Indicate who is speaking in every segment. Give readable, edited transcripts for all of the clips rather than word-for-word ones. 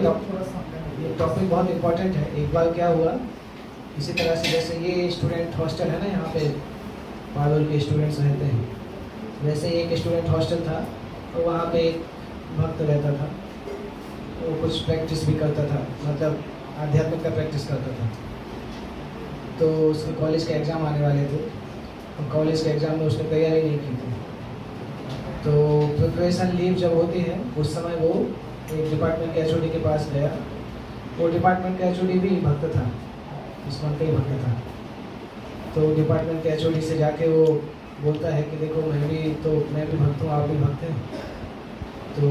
Speaker 1: ये टॉपिक बहुत इम्पोर्टेंट है। एक बार क्या हुआ, इसी तरह से जैसे ये स्टूडेंट हॉस्टल है ना, यहाँ पे पारुल के स्टूडेंट्स रहते हैं, वैसे एक स्टूडेंट हॉस्टल था, तो वहाँ पे एक भक्त रहता था, वो कुछ प्रैक्टिस भी करता था, मतलब आध्यात्मिक का प्रैक्टिस करता था। तो उसके कॉलेज के एग्ज़ाम आने वाले थे, और कॉलेज के एग्ज़ाम में उसने तैयारी नहीं की थी। तो प्रिपरेशन लीव जब होती है उस समय वो एक डिपार्टमेंट के एचओडी के पास गया। वो डिपार्टमेंट का एचओडी भी भक्त था, इस मंथ का ही भक्त था। तो डिपार्टमेंट के एचओडी से जाके वो बोलता है कि देखो मैं भी भक्त हूँ, आप भी भक्त हैं, तो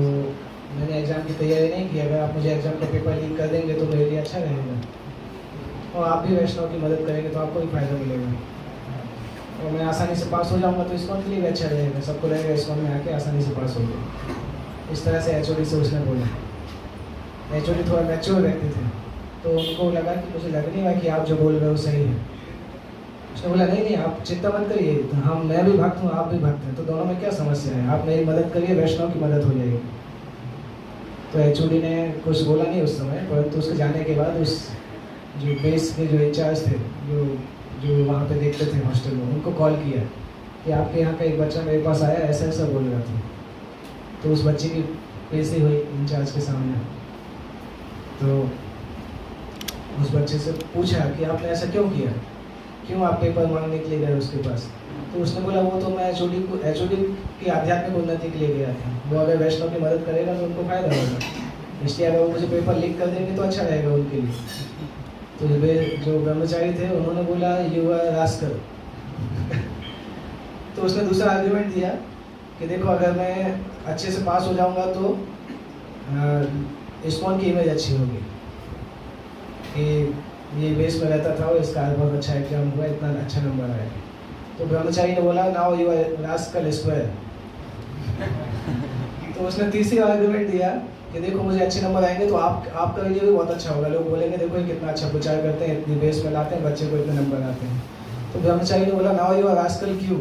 Speaker 1: मैंने एग्ज़ाम की तैयारी नहीं की, अगर आप मुझे एग्ज़ाम का पेपर लीक कर देंगे तो मेरे लिए अच्छा रहेगा, और आप भी वैष्णव की मदद करेंगे तो आपको भी फ़ायदा मिलेगा, और मैं आसानी से पास हो जाऊँगा तो इस्कॉन के लिए भी अच्छा रहेगा, सबको रहेगा इस्कॉन में आके आसानी से पास हो गए। इस तरह से एचओडी से उसने बोला। एचओडी थोड़ा मैच्योर व्यक्ति थे, तो उनको लगा कि मुझे लग नहीं रहा कि आप जो बोल रहे हो सही है। उसने बोला नहीं आप चिंता मत करिए, मैं भी भक्त हूँ, आप भी भक्त हैं, तो दोनों में क्या समस्या है, आप मेरी मदद करिए, वैष्णव की मदद हो जाएगी। तो एचओडी ने कुछ बोला नहीं उस समय, परंतु उसके जाने के बाद उस जो बेस के जो इंचार्ज थे, जो वहाँ पे देखते थे हॉस्टल में, उनको कॉल किया कि आपके यहाँ का एक बच्चा मेरे पास आया, ऐसा ऐसा बोल रहा था। तो उस बच्चे की पेशी हुई इंचार्ज के सामने। तो उस बच्चे से पूछा कि आपने ऐसा क्यों किया, क्यों आप पेपर मांगने के लिए गए उसके पास। तो उसने बोला वो तो मैं एचओडी की आध्यात्मिक उन्नति के लिए गया था, वो अगर वैष्णव की मदद करेगा तो उनको फायदा होगा, इसलिए अगर वो मुझे पेपर लीक कर देंगे तो अच्छा रहेगा उनके लिए। तो जो ब्रह्मचारी थे उन्होंने बोला यू आर रास्कल। तो उसने दूसरा आर्ग्यूमेंट दिया कि देखो अगर मैं अच्छे से पास हो जाऊंगा तो इस्कॉन की इमेज अच्छी होगी कि ये बेस में रहता था और इसका बहुत अच्छा एग्जाम हुआ, इतना अच्छा नंबर आया। तो ब्रह्मचारी ने बोला now you are rascal square. तो उसने तीसरी आर्ग्यूमेंट दिया कि देखो मुझे अच्छे नंबर आएंगे तो आपका लिए भी बहुत अच्छा होगा, लोग बोलेंगे देखो ये कितना अच्छा प्रचार करते हैं, इतनी बेस में लाते हैं, बच्चे को इतने नंबर आते हैं। तो ब्रह्मचारी ने बोला नाउ यू आर रास्कल क्यों?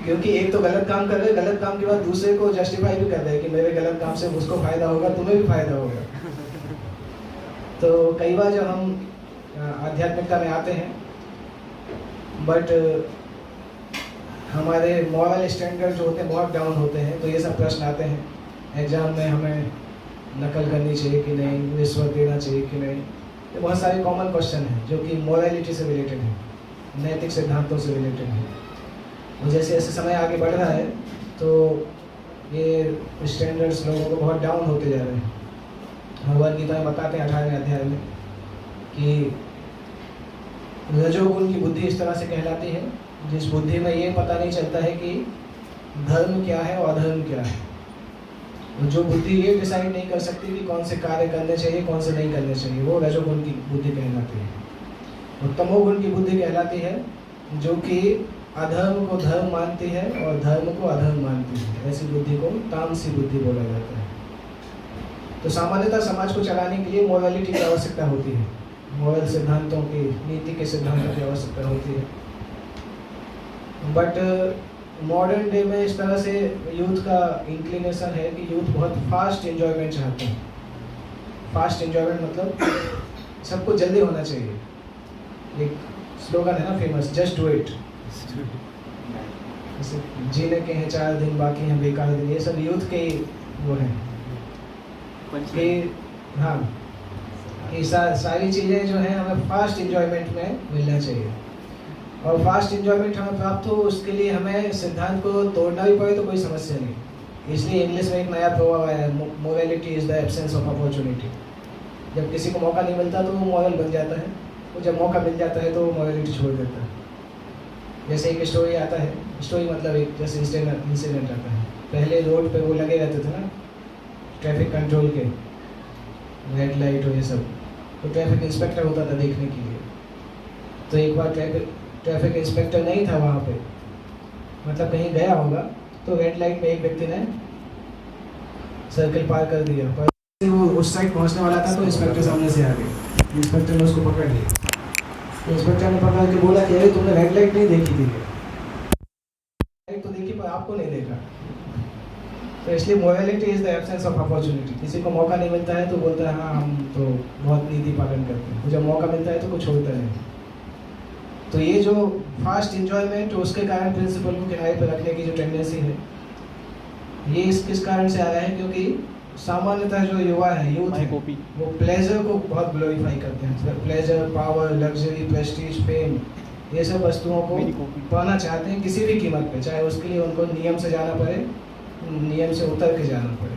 Speaker 1: क्योंकि एक तो गलत काम कर रहे, गलत काम के बाद दूसरे को जस्टिफाई भी कर रहे कि मेरे गलत काम से उसको फायदा होगा, तुम्हें भी फायदा होगा। तो कई बार जब हम आध्यात्मिकता में आते हैं, बट हमारे मॉरल स्टैंडर्ड जो होते हैं बहुत डाउन होते हैं, तो ये सब प्रश्न आते हैं एग्जाम में, हमें नकल करनी चाहिए कि नहीं, रिश्वत देना चाहिए कि नहीं, ये बहुत सारे कॉमन क्वेश्चन हैं जो कि मॉरलिटी से रिलेटेड है, नैतिक सिद्धांतों से रिलेटेड है। और जैसे जैसे समय आगे बढ़ रहा है तो ये स्टैंडर्ड्स लोगों को बहुत डाउन होते जा रहे हैं। भगवद गीता में बताते हैं 18वें अध्याय में कि रजोगुण की बुद्धि इस तरह से कहलाती है जिस बुद्धि में ये पता नहीं चलता है कि धर्म क्या है और अधर्म क्या है। जो बुद्धि ये डिसाइड नहीं कर सकती कि कौन से कार्य करने चाहिए कौन से नहीं करने चाहिए, वो रजोगुण की बुद्धि कहलाती है। और तमोगुण की बुद्धि कहलाती है जो कि अधर्म को धर्म मानती है और धर्म को अधर्म मानती है। ऐसी बुद्धि को तामसी बुद्धि बोला जाता है। तो सामान्यतः समाज को चलाने के लिए मोरालिटी की आवश्यकता होती है, मोरल सिद्धांतों की, नीति के सिद्धांतों की आवश्यकता होती है। बट मॉडर्न डे में इस तरह से यूथ का इंक्लिनेशन है कि यूथ बहुत फास्ट एंजॉयमेंट चाहते हैं। फास्ट एंजॉयमेंट मतलब सबको जल्दी होना चाहिए। एक स्लोगन है ना फेमस, जस्ट डू इट। जीने के हैं 4 दिन बाकी हैं बेकार दिन, ये सब यूथ के वो हैं कि हाँ कि सारी चीज़ें जो हैं हमें फास्ट एंजॉयमेंट में मिलना चाहिए। और फास्ट एंजॉयमेंट हमें प्राप्त हो उसके लिए हमें सिद्धांत को तोड़ना भी पड़े तो कोई समस्या नहीं। इसलिए इंग्लिश में एक नया प्रभाव आया है, morality is the absence of opportunity. जब किसी को मौका नहीं मिलता तो वो मॉरल बन जाता है, और जब मौका मिल जाता है तो वो मोरालिटी छोड़ देता है। जैसे एक स्टोरी आता है, स्टोरी मतलब एक जैसे इंसिडेंट आता है। पहले रोड पे वो लगे रहते थे ना ट्रैफिक कंट्रोल के, रेड लाइट और ये सब, तो ट्रैफिक इंस्पेक्टर होता था देखने के लिए। तो एक बार ट्रैफिक इंस्पेक्टर नहीं था वहाँ पे, मतलब कहीं गया होगा, तो रेड लाइट में एक व्यक्ति ने सर्कल पार कर दिया, पर वो उस साइड पहुँचने वाला था तो इंस्पेक्टर सामने से आ गए। इंस्पेक्टर ने उसको पकड़ लिया। इंस्पेक्टर ने पकड़ के बोला कि अरे तुमने रेड लाइट नहीं देखी थी, लाइट तो देखी पर आपको नहीं देखा। तो इसलिए morality is the absence of opportunity. किसी को मौका नहीं मिलता है तो बोलता है हाँ हम तो बहुत नीति पालन करते हैं, जब मौका मिलता है तो कुछ होता नहीं। तो ये जो फास्ट इंजॉयमेंट, उसके कारण प्रिंसिपल को किनारे पर रखने की जो टेंडेंसी है, ये किस कारण से आ रहा है? क्योंकि सामान्यतः जो युवा है, यूथ है, वो प्लेजर को बहुत ग्लोरीफाई करते हैं। Pleasure, power, luxury, Prestige, fame, ये सब वस्तुओं को पाना चाहते हैं किसी भी कीमत पे, चाहे उसके लिए उनको नियम से जाना पड़े, नियम से उतर के जाना पड़े।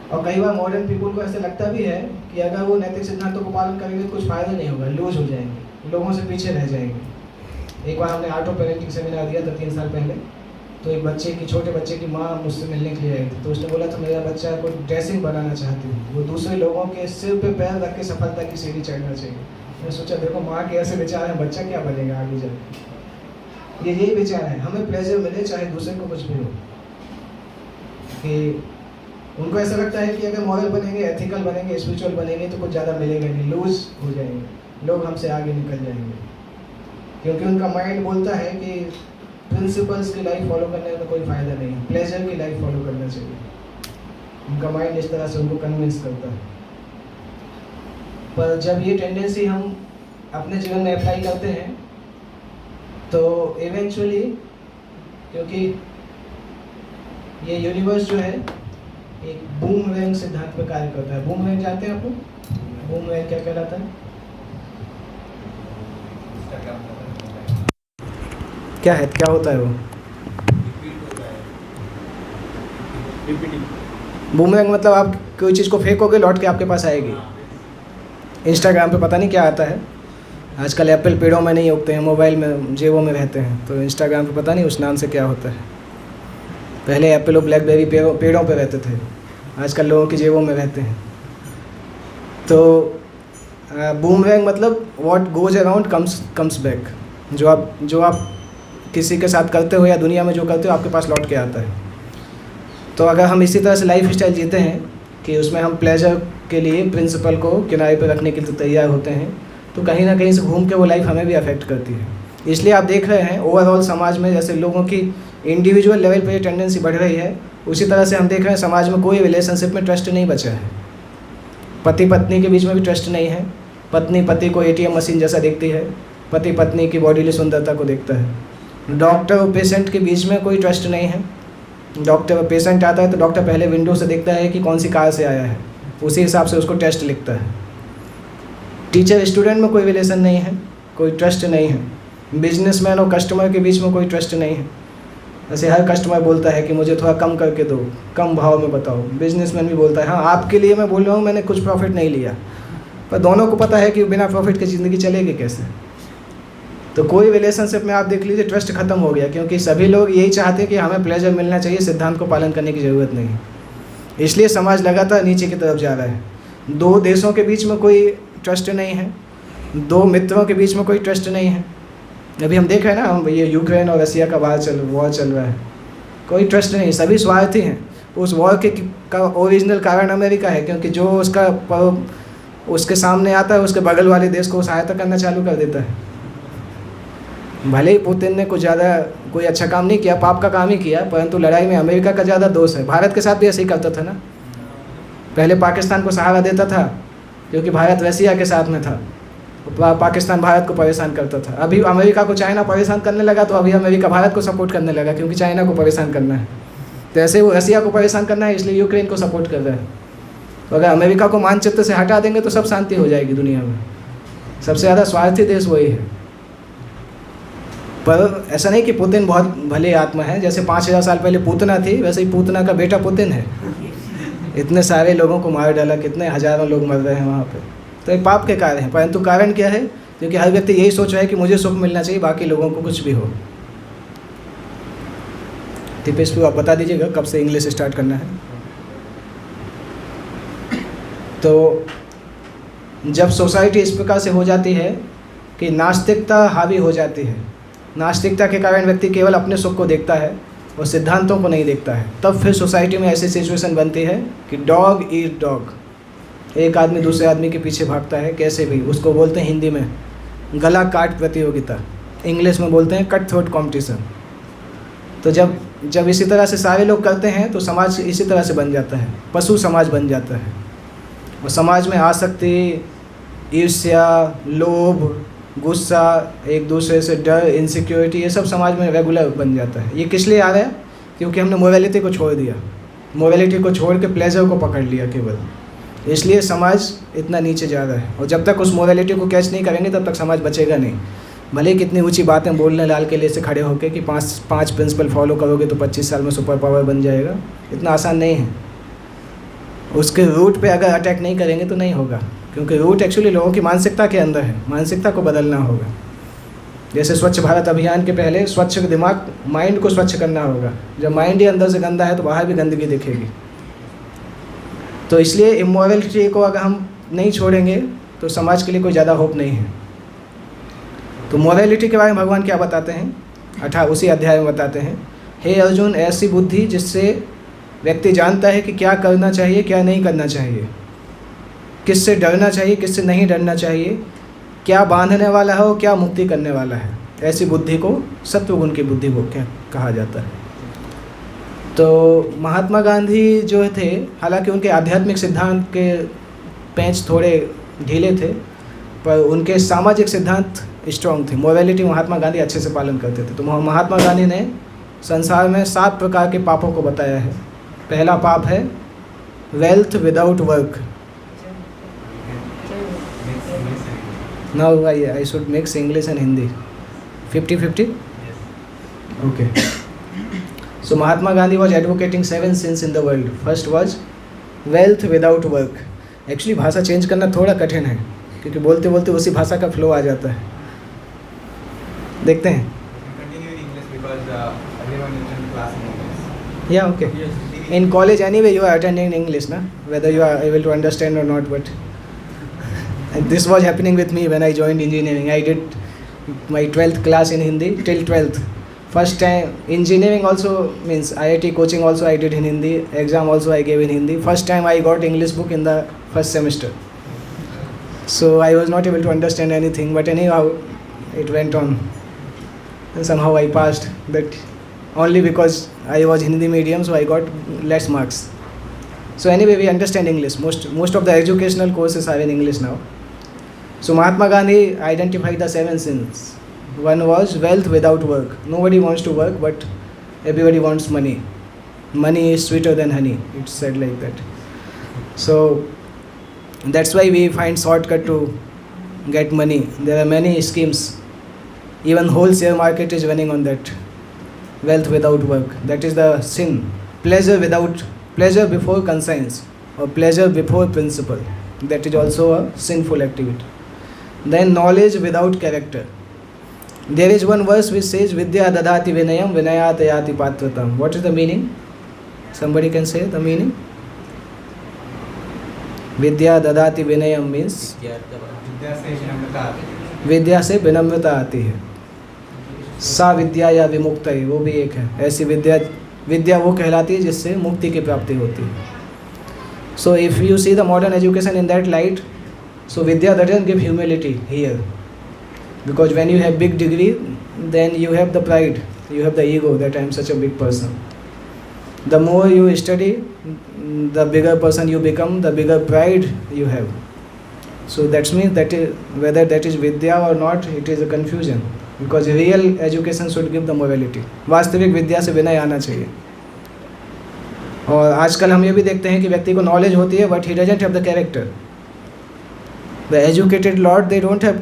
Speaker 1: और कई बार मॉडर्न पीपल को ऐसा लगता भी है कि अगर वो नैतिक सिद्धांतों को पालन करेंगे तो कुछ फ़ायदा नहीं होगा, लूज हो जाएंगे, लोगों से पीछे रह जाएंगे। एक बार हमने आर्ट ऑफ पेरेंटिंग सेमिनार दिया था 3 साल पहले, तो एक छोटे बच्चे की माँ मुझसे मिलने के लिए आई थी। तो उसने बोला था मेरा बच्चा को ड्रेसिंग बनाना चाहती है, वो दूसरे लोगों के सिर पे पैर रख के सफलता की सीढ़ी चढ़ना चाहिए। मैंने सोचा देखो माँ के ऐसे विचार हैं, बच्चा क्या बनेगा आगे जाकर। ये यही विचार है, हमें प्लेजर मिले चाहे दूसरे को कुछ भी हो। कि उनको ऐसा लगता है कि अगर मॉरल बनेंगे, एथिकल बनेंगे, स्पिरिचुअल बनेंगे तो कुछ ज़्यादा मिलेगा नहीं, लूज हो जाएंगे, लोग हमसे आगे निकल जाएंगे। क्योंकि उनका माइंड बोलता है कि प्रिंसिपल्स की लाइफ फॉलो करने में कोई फ़ायदा नहीं है, प्लेजर की लाइफ फॉलो करना चाहिए। उनका माइंड इस तरह से उनको कन्विंस करता है। पर जब ये टेंडेंसी हम अपने जीवन में अप्लाई करते हैं तो इवेंचुअली, क्योंकि ये यूनिवर्स जो है एक बूमरैंग सिद्धांत पर कार्य करता है। बूमरैंग जानते हैं आप लोग? बूमरैंग क्या कहलाता है? क्या है, क्या होता है वो? बूमरैंग मतलब आप कोई चीज़ को फेंकोगे लौट के आपके पास आएगी। इंस्टाग्राम पे पता नहीं क्या आता है, आजकल एप्पल पेड़ों में नहीं उगते हैं, मोबाइल में जेबों में रहते हैं। तो इंस्टाग्राम पे पता नहीं उस नाम से क्या होता है। पहले एप्पल और ब्लैकबेरी पेड़ों पे रहते थे, आजकल लोगों की जेबों में रहते हैं। तो बूमरैंग मतलब what goes around comes back. जो आप किसी के साथ करते हो या दुनिया में जो करते हो आपके पास लौट के आता है। तो अगर हम इसी तरह से लाइफ स्टाइल जीते हैं कि उसमें हम प्लेजर के लिए प्रिंसिपल को किनारे पर रखने के लिए तैयार होते हैं, तो कहीं ना कहीं से घूम के वो लाइफ हमें भी अफेक्ट करती है। इसलिए आप देख रहे हैं ओवरऑल समाज में जैसे लोगों की इंडिविजुअल लेवल पे ये टेंडेंसी बढ़ रही है, उसी तरह से हम देख रहे हैं समाज में कोई रिलेशनशिप में ट्रस्ट नहीं बचा है। पति पत्नी के बीच में भी ट्रस्ट नहीं है। पत्नी पति को ATM मशीन जैसा देखती है, पति पत्नी की बॉडीली सुंदरता को देखता है। डॉक्टर और पेशेंट के बीच में कोई ट्रस्ट नहीं है। डॉक्टर और पेशेंट आता है तो डॉक्टर पहले विंडो से देखता है कि कौन सी कार से आया है, उसी हिसाब से उसको टेस्ट लिखता है। टीचर स्टूडेंट में कोई रिलेशन नहीं है, कोई ट्रस्ट नहीं है। बिजनेसमैन और कस्टमर के बीच में कोई ट्रस्ट नहीं है। ऐसे हर कस्टमर बोलता है कि मुझे थोड़ा कम करके दो, कम भाव में बताओ। बिजनेसमैन भी बोलता है हाँ आपके लिए मैं बोल रहा हूँ, मैंने कुछ प्रॉफिट नहीं लिया। पर दोनों को पता है कि बिना प्रॉफिट की ज़िंदगी चलेगी कैसे। तो कोई रिलेशनशिप में आप देख लीजिए ट्रस्ट खत्म हो गया, क्योंकि सभी लोग यही चाहते हैं कि हमें प्लेजर मिलना चाहिए, सिद्धांत को पालन करने की ज़रूरत नहीं। इसलिए समाज लगातार नीचे की तरफ जा रहा है। 2 देशों के बीच में कोई ट्रस्ट नहीं है, 2 मित्रों के बीच में कोई ट्रस्ट नहीं है। अभी हम देख रहे हैं ना, हम ये यूक्रेन और रसिया का वॉर चल रहा है, कोई ट्रस्ट नहीं, सभी स्वार्थी हैं। उस वॉर का ओरिजिनल कारण अमेरिका है, क्योंकि जो उसके सामने आता है उसके बगल वाले देश को सहायता करना चालू कर देता है। भले ही पुतिन ने कोई अच्छा काम नहीं किया, पाप का काम ही किया, परंतु लड़ाई में अमेरिका का ज़्यादा दोष है। भारत के साथ भी ऐसे ही करता था ना, पहले पाकिस्तान को सहारा देता था क्योंकि भारत रसिया के साथ में था, पाकिस्तान भारत को परेशान करता था। अभी अमेरिका को चाइना परेशान करने लगा तो अभी अमेरिका भारत को सपोर्ट करने लगा, क्योंकि चाइना को परेशान करना है। तो ऐसे वो रसिया को परेशान करना है, इसलिए यूक्रेन को सपोर्ट कर रहा है। तो अगर अमेरिका को मानचित्र से हटा देंगे तो सब शांति हो जाएगी दुनिया में। सबसे ज़्यादा स्वार्थी देश वही है। पर ऐसा नहीं कि पुतिन बहुत भले आत्मा है, जैसे 5000 साल पहले पूतना थी, वैसे ही पूतना का बेटा पुतिन है। इतने सारे लोगों को मार डाला, कितने हज़ारों लोग मर रहे हैं वहाँ पे। तो ये पाप के कारण है, परंतु कारण क्या है? क्योंकि हर व्यक्ति यही सोच रहा है कि मुझे सुख मिलना चाहिए, बाकी लोगों को कुछ भी हो। दीपेश आप बता दीजिएगा कब से इंग्लिश स्टार्ट करना है। तो जब सोसाइटी इस प्रकार से हो जाती है कि नास्तिकता हावी हो जाती है, नास्तिकता के कारण व्यक्ति केवल अपने सुख को देखता है और सिद्धांतों को नहीं देखता है, तब फिर सोसाइटी में ऐसी सिचुएशन बनती है कि डॉग ईट डॉग। एक आदमी दूसरे आदमी के पीछे भागता है, कैसे भी। उसको बोलते हैं हिंदी में गला काट प्रतियोगिता, इंग्लिश में बोलते हैं कट थ्रोट कॉम्पिटिशन। तो जब इसी तरह से सारे लोग करते हैं तो समाज इसी तरह से बन जाता है, पशु समाज बन जाता है। और समाज में आसक्ति, ईर्ष्या, लोभ, गुस्सा, एक दूसरे से डर, इनसिक्योरिटी, ये सब समाज में रेगुलर बन जाता है। ये किस लिए आ रहा है? क्योंकि हमने मोरालिटी को छोड़ दिया, मोरालिटी को छोड़ के प्लेजर को पकड़ लिया केवल, इसलिए समाज इतना नीचे जा रहा है। और जब तक उस मोरालिटी को कैच नहीं करेंगे तब तक समाज बचेगा नहीं। भले कितनी ऊंची बातें बोलने लाल किले से खड़े होकर कि पाँच प्रिंसिपल फॉलो करोगे तो 25 साल में सुपर पावर बन जाएगा, इतना आसान नहीं है। उसके रूट पे अगर अटैक नहीं करेंगे तो नहीं होगा, क्योंकि रूट एक्चुअली लोगों की मानसिकता के अंदर है, मानसिकता को बदलना होगा। जैसे स्वच्छ भारत अभियान के पहले स्वच्छ दिमाग, माइंड को स्वच्छ करना होगा। जब माइंड ही अंदर से गंदा है तो बाहर भी गंदगी दिखेगी। तो इसलिए इमोरलिटी को अगर हम नहीं छोड़ेंगे तो समाज के लिए कोई ज़्यादा होप नहीं है। तो मोरालिटी के बारे में भगवान क्या बताते हैं? उसी अध्याय में बताते हैं, हे अर्जुन, ऐसी बुद्धि जिससे व्यक्ति जानता है कि क्या करना चाहिए, क्या नहीं करना चाहिए, किससे डरना चाहिए, किससे नहीं डरना चाहिए, क्या बांधने वाला है और क्या मुक्ति करने वाला है, ऐसी बुद्धि को सत्वगुण की बुद्धि को क्या कहा जाता है। तो महात्मा गांधी जो थे, हालांकि उनके आध्यात्मिक सिद्धांत के पेंच थोड़े ढीले थे, पर उनके सामाजिक सिद्धांत स्ट्रॉन्ग थे। मोरालिटी महात्मा गांधी अच्छे से पालन करते थे। तो महात्मा गांधी ने संसार में 7 प्रकार के पापों को बताया है। पहला पाप है wealth without work. Now I should mix English and Hindi 50-50? Okay. So Mahatma Gandhi was advocating 7 sins in the world. First was wealth without work. Actually भाषा चेंज करना थोड़ा कठिन है, क्योंकि बोलते बोलते उसी भाषा का फ्लो आ जाता है। देखते हैं। Yeah, okay. In college anyway you are attending English, na? Whether you are able to understand or not, but and this was happening with me when I joined engineering. I did my 12th class in Hindi till 12th. First time engineering also means IIT coaching also I did in Hindi. Exam also I gave in Hindi. First time I got English book in the first semester. So I was not able to understand anything, but anyhow it went on. And somehow I passed, that only because I was Hindi medium, so I got less marks. So anyway, we understand English. Most of the educational courses are in English now. So Mahatma Gandhi identified the 7 sins. One was wealth without work. Nobody wants to work, but everybody wants money. Money is sweeter than honey. It's said like that. So that's why we find shortcut to get money. There are many schemes. Even whole share market is running on that. Wealth without work. That is the sin. Pleasure before conscience, or pleasure before principle. That is also a sinful activity. Then knowledge without character. There is one verse which says Vidya dadati vinayam vinayat yati patratam. What is the meaning? Somebody can say the meaning? Vidya dadati vinayam means विद्या से विनम्रता आती है। सा विद्या या विमुक्ता, वो भी एक है। ऐसी विद्या वो कहलाती है जिससे मुक्ति की प्राप्ति होती है। So if you see the modern education in that light, so vidya doesn't give humility here, because when you have big degree then you have the pride, you have the ego that I am such a big person. The more you study, the bigger person you become, the bigger pride you have. So that means that whether that is vidya or not, it is a confusion, because real education should give the morality. वास्तविक विद्या से विनय आना चाहिए. और आजकल हम ये भी देखते हैं कि व्यक्ति को नॉलेज होती है but he doesn't have the character. The educated lot they don't have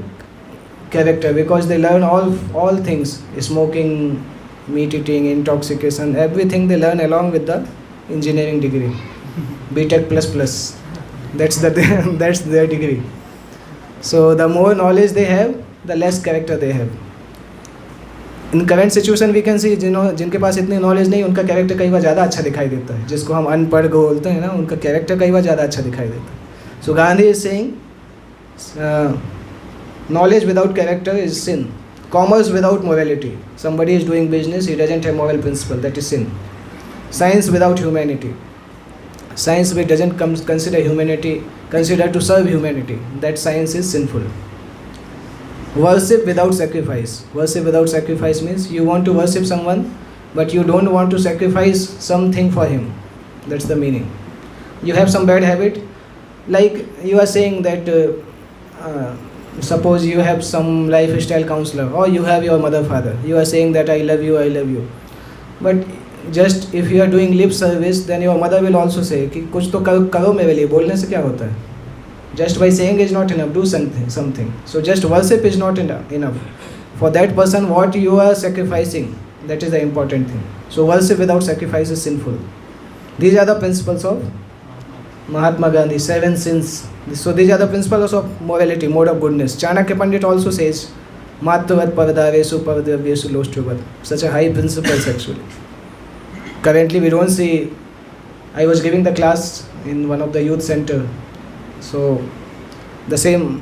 Speaker 1: character because they learn all things, smoking, meat eating, intoxication, everything they learn along with the engineering degree, BTech++. That's their degree. So the more knowledge they have, the less character they have. In current situation we can see जिनके पास इतनी knowledge नहीं, उनका character कई बार ज़्यादा अच्छा दिखाई देता है. जिसको हम अनपढ़ बोलते हैं ना, उनका कैरेक्टर कई बार ज़्यादा अच्छा दिखाई देता है. So Gandhi is saying knowledge without character is sin. Commerce without morality. Somebody is doing business, he doesn't have moral principle, that is sin. Science without humanity. Science which doesn't consider humanity, consider to serve humanity, that science is sinful. Worship without sacrifice. Worship without sacrifice means you want to worship someone but you don't want to sacrifice something for him. That's the meaning. You have some bad habit, like you are saying that suppose you have some lifestyle counselor, or you have your mother father, you are saying that I love you, I love you, but just if you are doing lip service, then your mother will also say कि कुछ तो करो मेरे लिए, बोलने से क्या होता है. Just by saying is not enough, do something. So just worship is not enough. For that person what you are sacrificing, that is the important thing. So worship without sacrifice is sinful. These are the principles of Mahatma Gandhi, 7 sins. So these are the principles of morality, mode of goodness. Chanakya Pandit also says, Matvat Pavadavesu Pavadavyesu Lostruvat. Such a high principles actually. Currently we don't see, I was giving the class in one of the youth center. So the same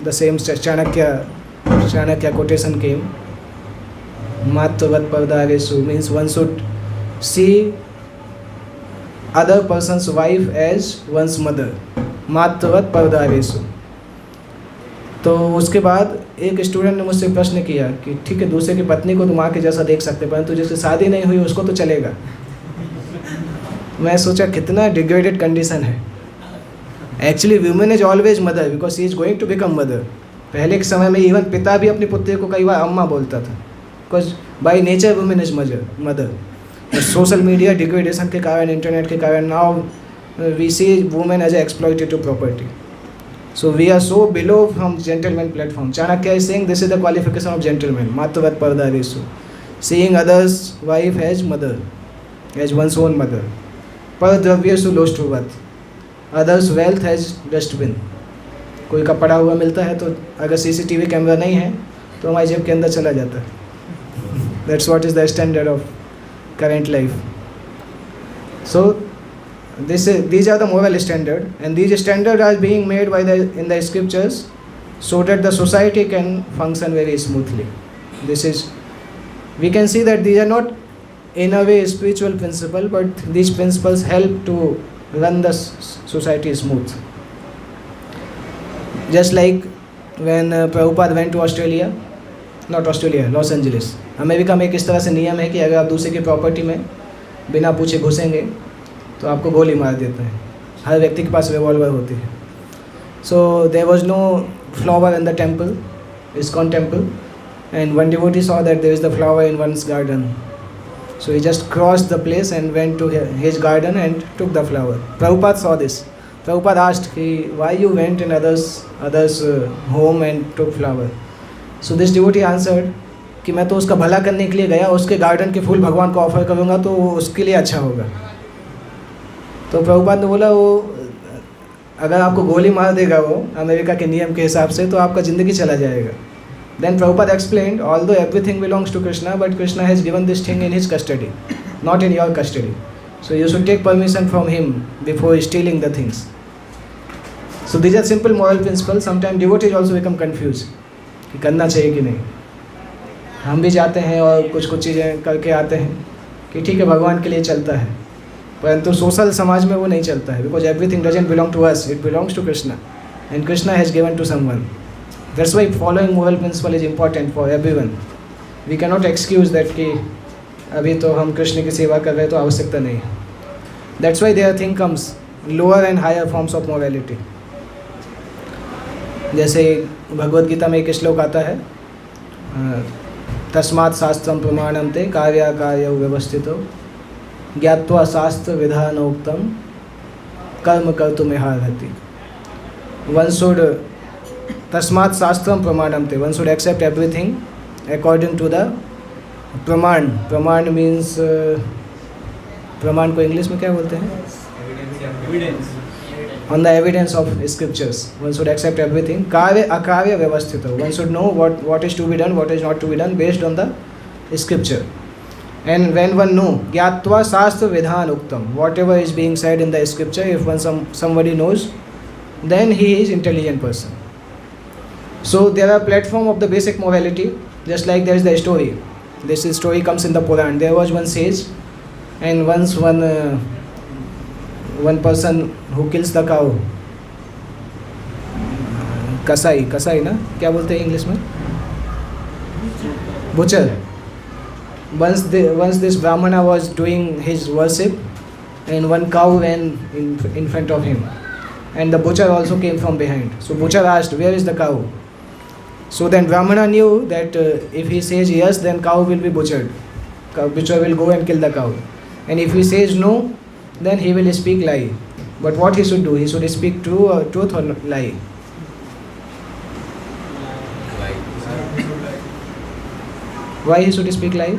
Speaker 1: Chanakya quotation came. Matvat Pavadavesu means one should see other person's wife as one's mother. Matvat Pavadavesu. तो उसके बाद एक student ने मुझसे प्रश्न किया कि ठीक है, दूसरे की पत्नी को तुम माँ के जैसा देख सकते, परंतु जिसकी शादी नहीं हुई उसको तो चलेगा. मैं सोचा कितना डिग्रेडेड कंडीशन है. Actually women is always mother because she is going to become mother. पहले के समय में इवन पिता भी अपनी पुत्री को कई बार अम्मा बोलता था, because by nature women is mother. Social media degradation के कारण, इंटरनेट के कारण, now we see women as a exploitative property. So we are so below from gentleman platform. Chanakya is saying this is the qualification of gentleman. Matvat Pavadavesu. Seeing others' wife as mother, as one's own mother. Pavadavyesu Lostruvat. Others' wealth as dustbin. कोई का पड़ा हुआ मिलता है तो अगर CCTV camera नहीं है तो हमारी जेब के अंदर चला जाता है. That's what is the standard of current life. So these are the moral standard, and these standards are being made by in the scriptures so that the society can function very smoothly. We can see that these are not in a way spiritual principle, but these principles help to run the society smooth. Just like when Prabhupada went to Los Angeles. America में किस तरह से नियम है कि अगर आप दूसरे की प्रॉपर्टी में बिना पूछे घुसेंगे तो आपको गोली मार देते हैं. हर व्यक्ति के पास रिवॉल्वर होती है. So there was no flower in the temple, ISKCON temple, and one devotee saw that there is the flower in one's garden. So he just crossed the place and went to his garden and took the flower. Prabhupada saw this. Prabhupada asked कि why you went in others home and took flower. So this devotee answered कि मैं तो उसका भला करने के लिए गया, उसके गार्डन के फूल भगवान को ऑफर करूँगा तो उसके लिए अच्छा होगा. तो प्रभुपाद ने बोला वो अगर आपको गोली मार देगा वो अमेरिका के नियम के हिसाब से तो आपका ज़िंदगी चला जाएगा. Then Prabhupada explained although everything belongs to Krishna but Krishna has given this thing in his custody, not in your custody. So you should take permission from him before stealing the things. So these are simple moral principle. Sometime devotees also become confuse कि करना चाहिए कि नहीं. हम भी जाते हैं और कुछ चीज़ें करके आते हैं कि ठीक है भगवान के लिए चलता है, परंतु सोशल समाज में वो नहीं चलता है. Because everything doesn't belong to us, it belongs to Krishna and Krishna has given to someone. That's why following moral principle is important for everyone. We can not excuse that कि अभी तो हम कृष्ण की सेवा कर रहे हैं तो आवश्यकता नहीं है. That's why there thing comes lower and higher forms of morality. जैसे भगवद गीता में एक श्लोक आता है, तस्मात् शास्त्रम प्रमाणम ते कार्याकार्यौ व्यवस्थितो ज्ञात्वा शास्त्र विधानोक्तम कर्म कर्तुमिहार्हति. One should तस्मात् शास्त्रम प्रमाणम ते, one should accept everything according to the प्रमाण. प्रमाण मीन्स प्रमाण को इंग्लिश में क्या बोलते हैं? Evidence. On the evidence of scriptures, one should accept everything. कार्य अकार्य व्यवस्थितो, one should know what is to be done, what is not to be done based on the scripture. And when one know, gyatva shastra vidhan uktam, whatever is being said in the scripture, if somebody knows, then he is intelligent person. So there are platform of the basic morality, just like there is the story. This story comes in the Puran. There was one sage, and once one person who kills the cow, कसाई ना क्या बोलते हैं English में? Butcher. Once this Brahmana was doing his worship, and one cow ran in front of him, and the butcher also came from behind. So butcher asked, "Where is the cow?" So then Brahmana knew that if he says yes, then cow will be butchered. Butcher will go and kill the cow. And if he says no, then he will speak lie. But what he should do? He should speak truth or lie. Why he should speak lie?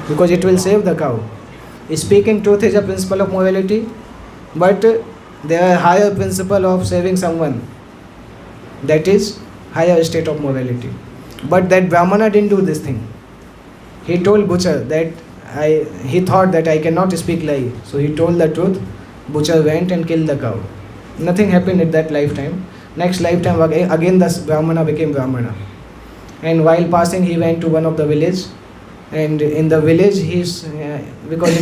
Speaker 1: Because it will save the cow. Speaking truth is a principle of morality, but there are higher principle of saving someone. That is higher state of morality. But that Brahmana didn't do this thing. He told butcher that he thought that I cannot speak lie. So he told the truth. Butcher went and killed the cow. Nothing happened in that lifetime. Next lifetime again the Brahmana became Brahmana. And while passing he went to one of the village. And in the village because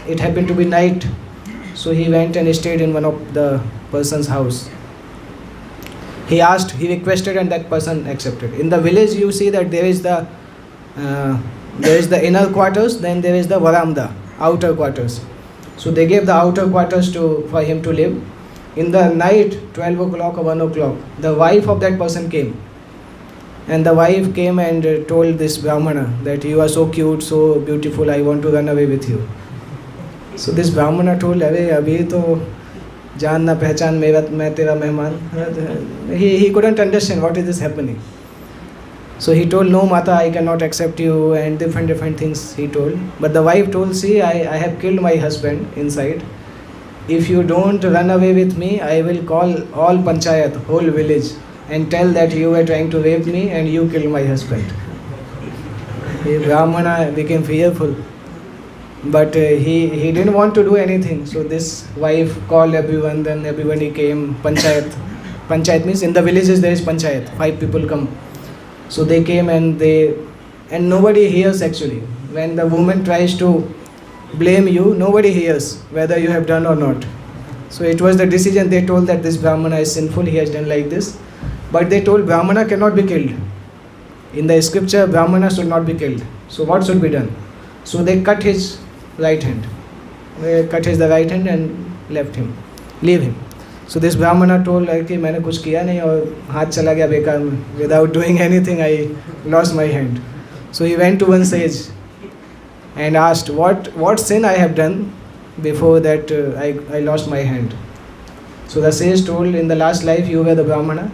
Speaker 1: it happened to be night. So he went and stayed in one of the person's house. He asked, he requested, and that person accepted. In the village you see that there is the inner quarters, then there is the varamda, outer quarters. So they gave the outer quarters for him to live. In the night, 12 o'clock or 1 o'clock, the wife of that person came. And the wife came and told this Brahmana that you are so cute, so beautiful, I want to run away with you. So this Brahmana told, "Arey, abhi to jaan na pehchan, main tera mehman." He couldn't understand what is this happening. So he told, "No, Mata, I cannot accept you," and different things he told. But the wife told, "See, I have killed my husband inside. If you don't run away with me, I will call all panchayat, whole village, and tell that you were trying to rape me and you killed my husband." The Brahmana became fearful. But he didn't want to do anything. So this wife called everyone, then everybody came, panchayat. Panchayat means in the villages there is panchayat, 5 people come. So they came and nobody hears actually. When the woman tries to blame you, nobody hears whether you have done or not. So it was the decision. They told that this Brahmana is sinful, he has done like this. But they told Brahmana cannot be killed. In the scripture, Brahmana should not be killed. So what should be done? So they cut his right hand. They cut his the right hand and leave him. So this Brahmana told कि मैंने कुछ किया नहीं और हाथ चला गया बेकार में. Without doing anything, I lost my hand. So he went to one sage and asked, what sin I have done before that I lost my hand. So the sage told, in the last life you were the Brahmana,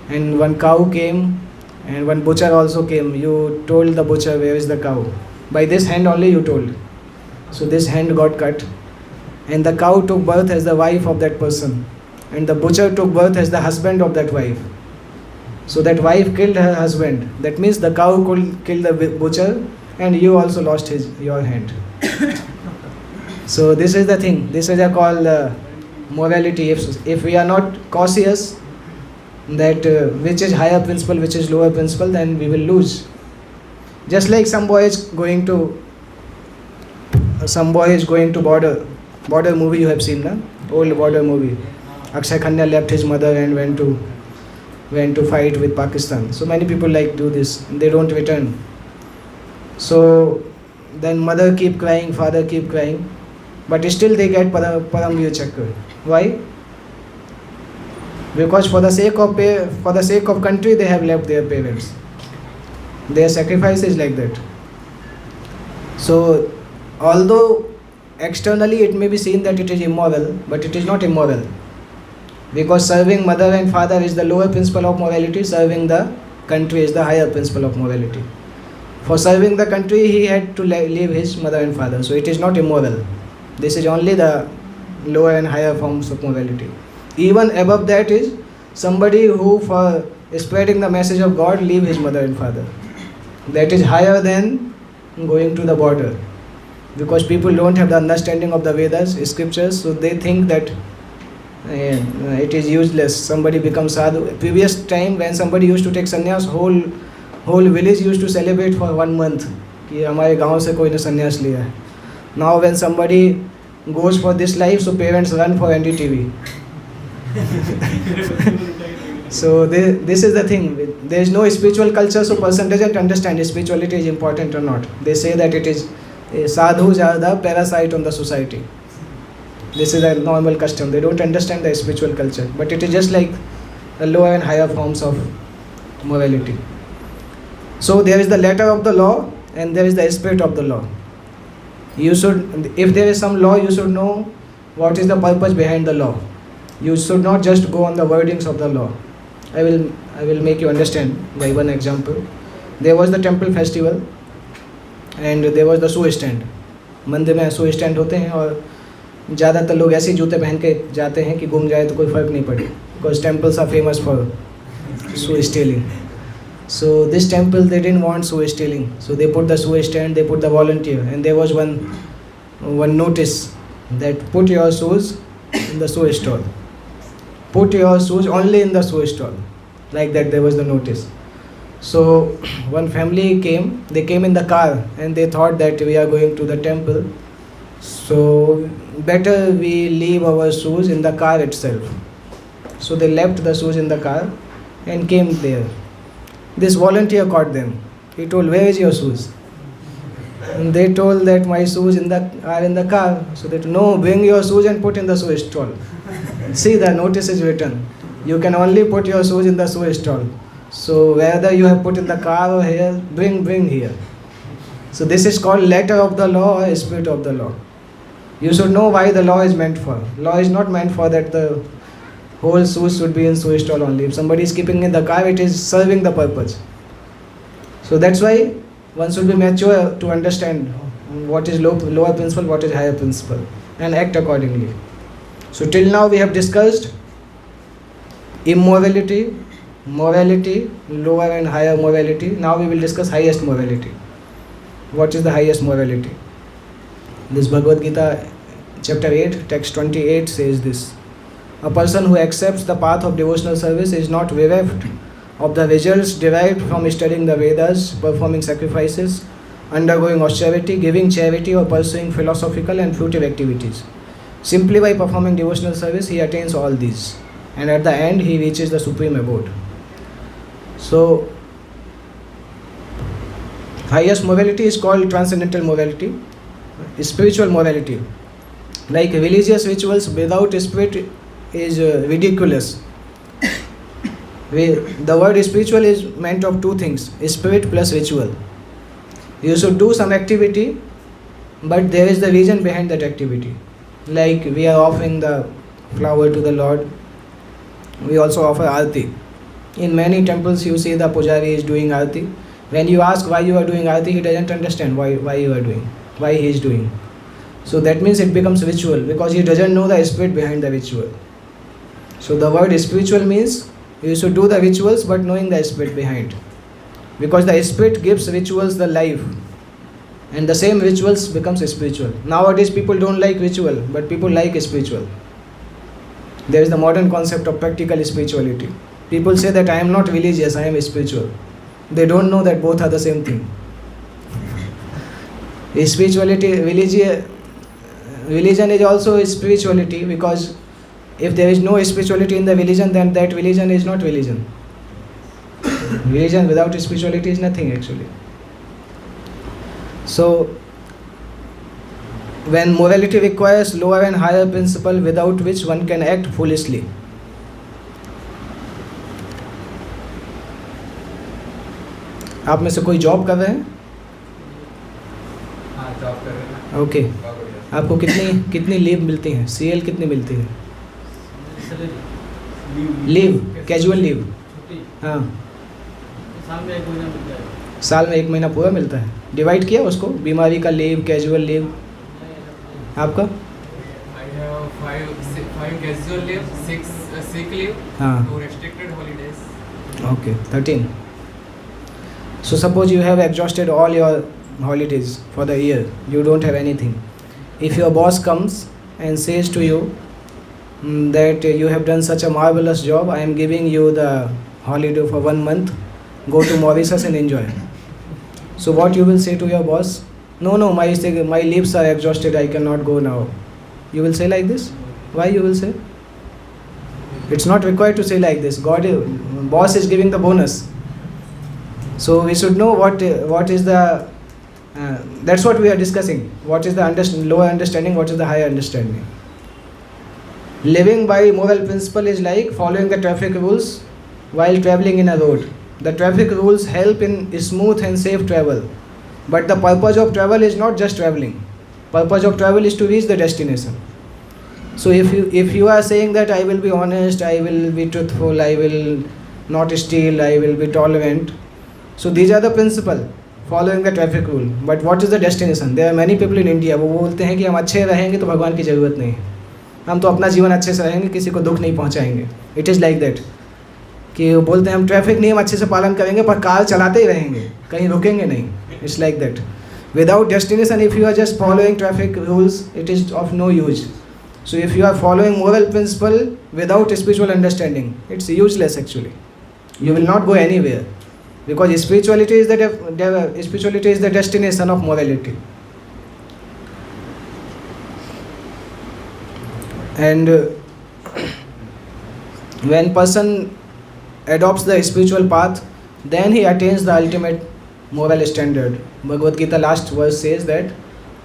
Speaker 1: and one cow came and one butcher also came. You told the butcher, where is the cow? By this hand only you told. So this hand got cut, and the cow took birth as the wife of that person, and the butcher took birth as the husband of that wife. So that wife killed her husband. That means the cow could kill the butcher, and you also lost your hand. So this is the thing. This is called morality. If we are not cautious that which is higher principle, which is lower principle, then we will lose. Just like some boy is going to border movie, you have seen, na? Old border movie. Akshay Khanna left his mother and went to fight with Pakistan. So many people like do this. They don't return. So then mother keep crying, father keep crying, but still they get Paramvir Chakra. Why? Because for the sake of country they have left their parents. Their sacrifice is like that. So although externally it may be seen that it is immoral, but it is not immoral. Because serving mother and father is the lower principle of morality, serving the country is the higher principle of morality. For serving the country, he had to leave his mother and father. So it is not immoral. This is only the lower and higher forms of morality. Even above that is somebody who, for spreading the message of God, leave his mother and father. That is higher than going to the border. Because people don't have the understanding of the Vedas, scriptures, so they think that it is useless. Somebody becomes sadhu. Previous time when somebody used to take sannyas, whole village used to celebrate for 1 month कि हमारे गांव से कोई ने संन्यास लिया है. Now when somebody goes for this life, so parents run for NDTV. So this is the thing. There is no spiritual culture, so person doesn't understand if spirituality is important or not. They say that it is sadhus are the parasite on the society. This is a normal custom. They don't understand the spiritual culture, but it is just like the lower and higher forms of morality. So there is the letter of the law and there is the spirit of the law. You should, if there is some law, you should know what is the purpose behind the law. You should not just go on the wordings of the law. I will make you understand by one example. There was the temple festival and there was the shoe stand. मंदिर में शू stand होते हैं और ज़्यादातर लोग ऐसे जूते पहन के जाते हैं कि गुम जाए तो कोई फ़र्क नहीं पड़े, because temples are famous for shoe stealing. So this temple, they didn't want shoe stealing, so they put the shoe stand, they put the volunteer, and there was one notice that put your shoes in the shoe stall. Put your shoes only in the shoe stall. Like that, there was the notice. So one family came. They came in the car, and they thought that we are going to the temple. So better we leave our shoes in the car itself. So they left the shoes in the car and came there. This volunteer caught them. He told, "Where is your shoes?" And they told that my shoes are in the car. So they told, "No, bring your shoes and put in the shoe stall." See, the notice is written. You can only put your shoes in the shoe stall. So whether you have put in the car or here, bring here. So this is called letter of the law or spirit of the law. You should know why the law is meant for. Law is not meant for that the whole shoes should be in shoe stall only. If somebody is keeping in the car, it is serving the purpose. So that's why one should be mature to understand what is lower principle, what is higher principle, and act accordingly. So till now we have discussed immorality, morality, lower and higher morality. Now we will discuss highest morality. What is the highest morality? This Bhagavad Gita chapter 8 text 28 says this: a person who accepts the path of devotional service is not bereft of the results derived from studying the Vedas, performing sacrifices, undergoing austerity, giving charity, or pursuing philosophical and fruitive activities. Simply by performing devotional service, he attains all these, and at the end he reaches the supreme abode. So highest morality is called transcendental morality, spiritual morality. Like religious rituals without spirit is ridiculous. The word spiritual is meant of two things: spirit plus ritual. You should do some activity, but there is the reason behind that activity. Like we are offering the flower to the Lord, we also offer arati. In many temples you see the pujari is doing arati. When you ask why you are doing arati, he doesn't understand why you are doing, why he is doing. So that means it becomes ritual because he doesn't know the spirit behind the ritual. So the word spiritual means you should do the rituals but knowing the spirit behind. Because the spirit gives rituals the life, and the same rituals becomes spiritual. Nowadays people don't like ritual, but people like spiritual. There is the modern concept of practical spirituality. People say that I am not religious, I am spiritual. They don't know that both are the same thing. Spirituality, religion is also spirituality, because if there is no spirituality in the religion, then that religion is not religion. Religion without spirituality is nothing actually. So when morality requires lower and higher principle without which one can act foolishly. आप में से कोई job कर रहे हैं?
Speaker 2: हाँ, job कर रहे हैं।
Speaker 1: ओके, आपको कितनी लीव मिलती हैं? CL कितनी मिलती है? Leave, casual leave. हाँ, साल में 1 महीना पूरा मिलता है। डिवाइड किया उसको, बीमारी का लीव, कैजुअल लीव। आपका?
Speaker 2: I have 5 casual leave, 6 sick leave,
Speaker 1: हाँ,
Speaker 2: 2 restricted holidays.
Speaker 1: okay, 13. So suppose you have exhausted all your holidays for the year, you don't have anything. If your boss comes and says to you that you have done such a marvelous job, I am giving you the holiday for 1 month, go to Mauritius and enjoy. So what you will say to your boss? No, my leaves are exhausted, I cannot go now. You will say like this? Why you will say? It's not required to say like this. Boss is giving the bonus. So we should know what is the. That's what we are discussing. What is the lower understanding? What is the higher understanding? Living by moral principle is like following the traffic rules while traveling in a road. The traffic rules help in smooth and safe travel. But the purpose of travel is not just traveling. Purpose of travel is to reach the destination. So if you are saying that I will be honest, I will be truthful, I will not steal, I will be tolerant. So these are the principle, following the traffic rule. But what is the destination? There are many people in India, वो बोलते हैं कि हम अच्छे रहेंगे तो भगवान की ज़रूरत नहीं है, हम तो अपना जीवन अच्छे से रहेंगे, किसी को दुख नहीं पहुंचाएंगे. इट इज़ लाइक दैट कि वो बोलते हैं हम ट्रैफिक नियम अच्छे से पालन करेंगे पर कार चलाते ही रहेंगे, कहीं रुकेंगे नहीं. It's like that. Without destination, if you are just following traffic rules, it is of no use. So if you are following moral principle without spiritual understanding, it's useless actually. You will not go anywhere, because spirituality is the destination of morality. And when person adopts the spiritual path, then he attains the ultimate moral standard. Bhagavad Gita last verse says that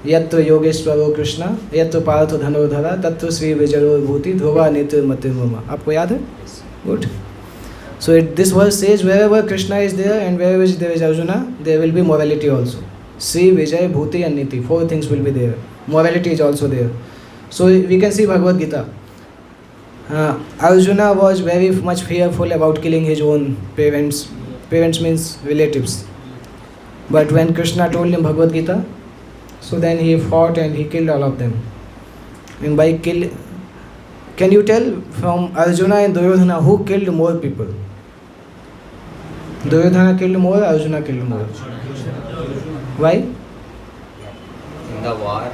Speaker 1: Yatra Yogeshwaro Krishna, Yatra Partho Dhanodhara, Tatra Sri Vijaro Bhuti, Dhova Netra Mati Mama. आपको याद है? Good. So this verse says wherever Krishna is there and wherever there is Arjuna, there will be morality also. Sri, Vijay, Bhuti and Niti. 4 things will be there. Morality is also there. So we can see Bhagavad Gita. Arjuna was very much fearful about killing his own parents. Parents means relatives. But when Krishna told him Bhagavad Gita, so then he fought and he killed all of them. And by can you tell from Arjuna and Duryodhana who killed more people? Duryodhana killed more, Arjuna killed more. Why?
Speaker 3: In the war,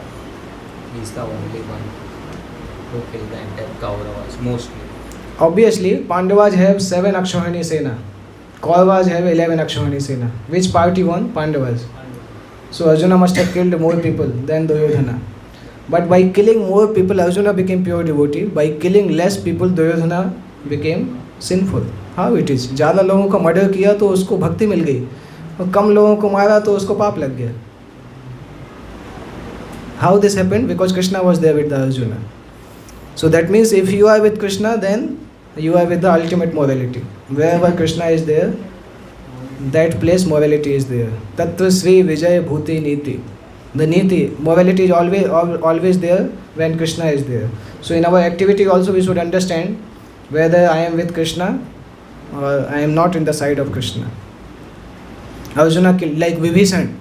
Speaker 3: he is the only one who killed the entire Kauravas, mostly.
Speaker 1: Obviously, Pandavas have 7 Akshauhini Sena. Kauravas have 11 Akshauhini Sena. Which party won? Pandavas. So Arjuna must have killed more people than Duryodhana. But by killing more people, Arjuna became pure devotee. By killing less people, Duryodhana became sinful. How it is? ज़्यादा लोगों का murder किया तो उसको भक्ति मिल गई, और कम लोगों को मारा तो उसको पाप लग गया. How this happened? Because Krishna was there with the Arjuna. So that means if you are with Krishna, then you are with the ultimate morality. Wherever Krishna is there, that place morality is there. Tatra Sri Vijay Bhuti Niti. The Niti, morality is always there when Krishna is there. So in our activity also we should understand whether I am with Krishna or I am not in the side of Krishna. Arjuna killed, like Vibhishan.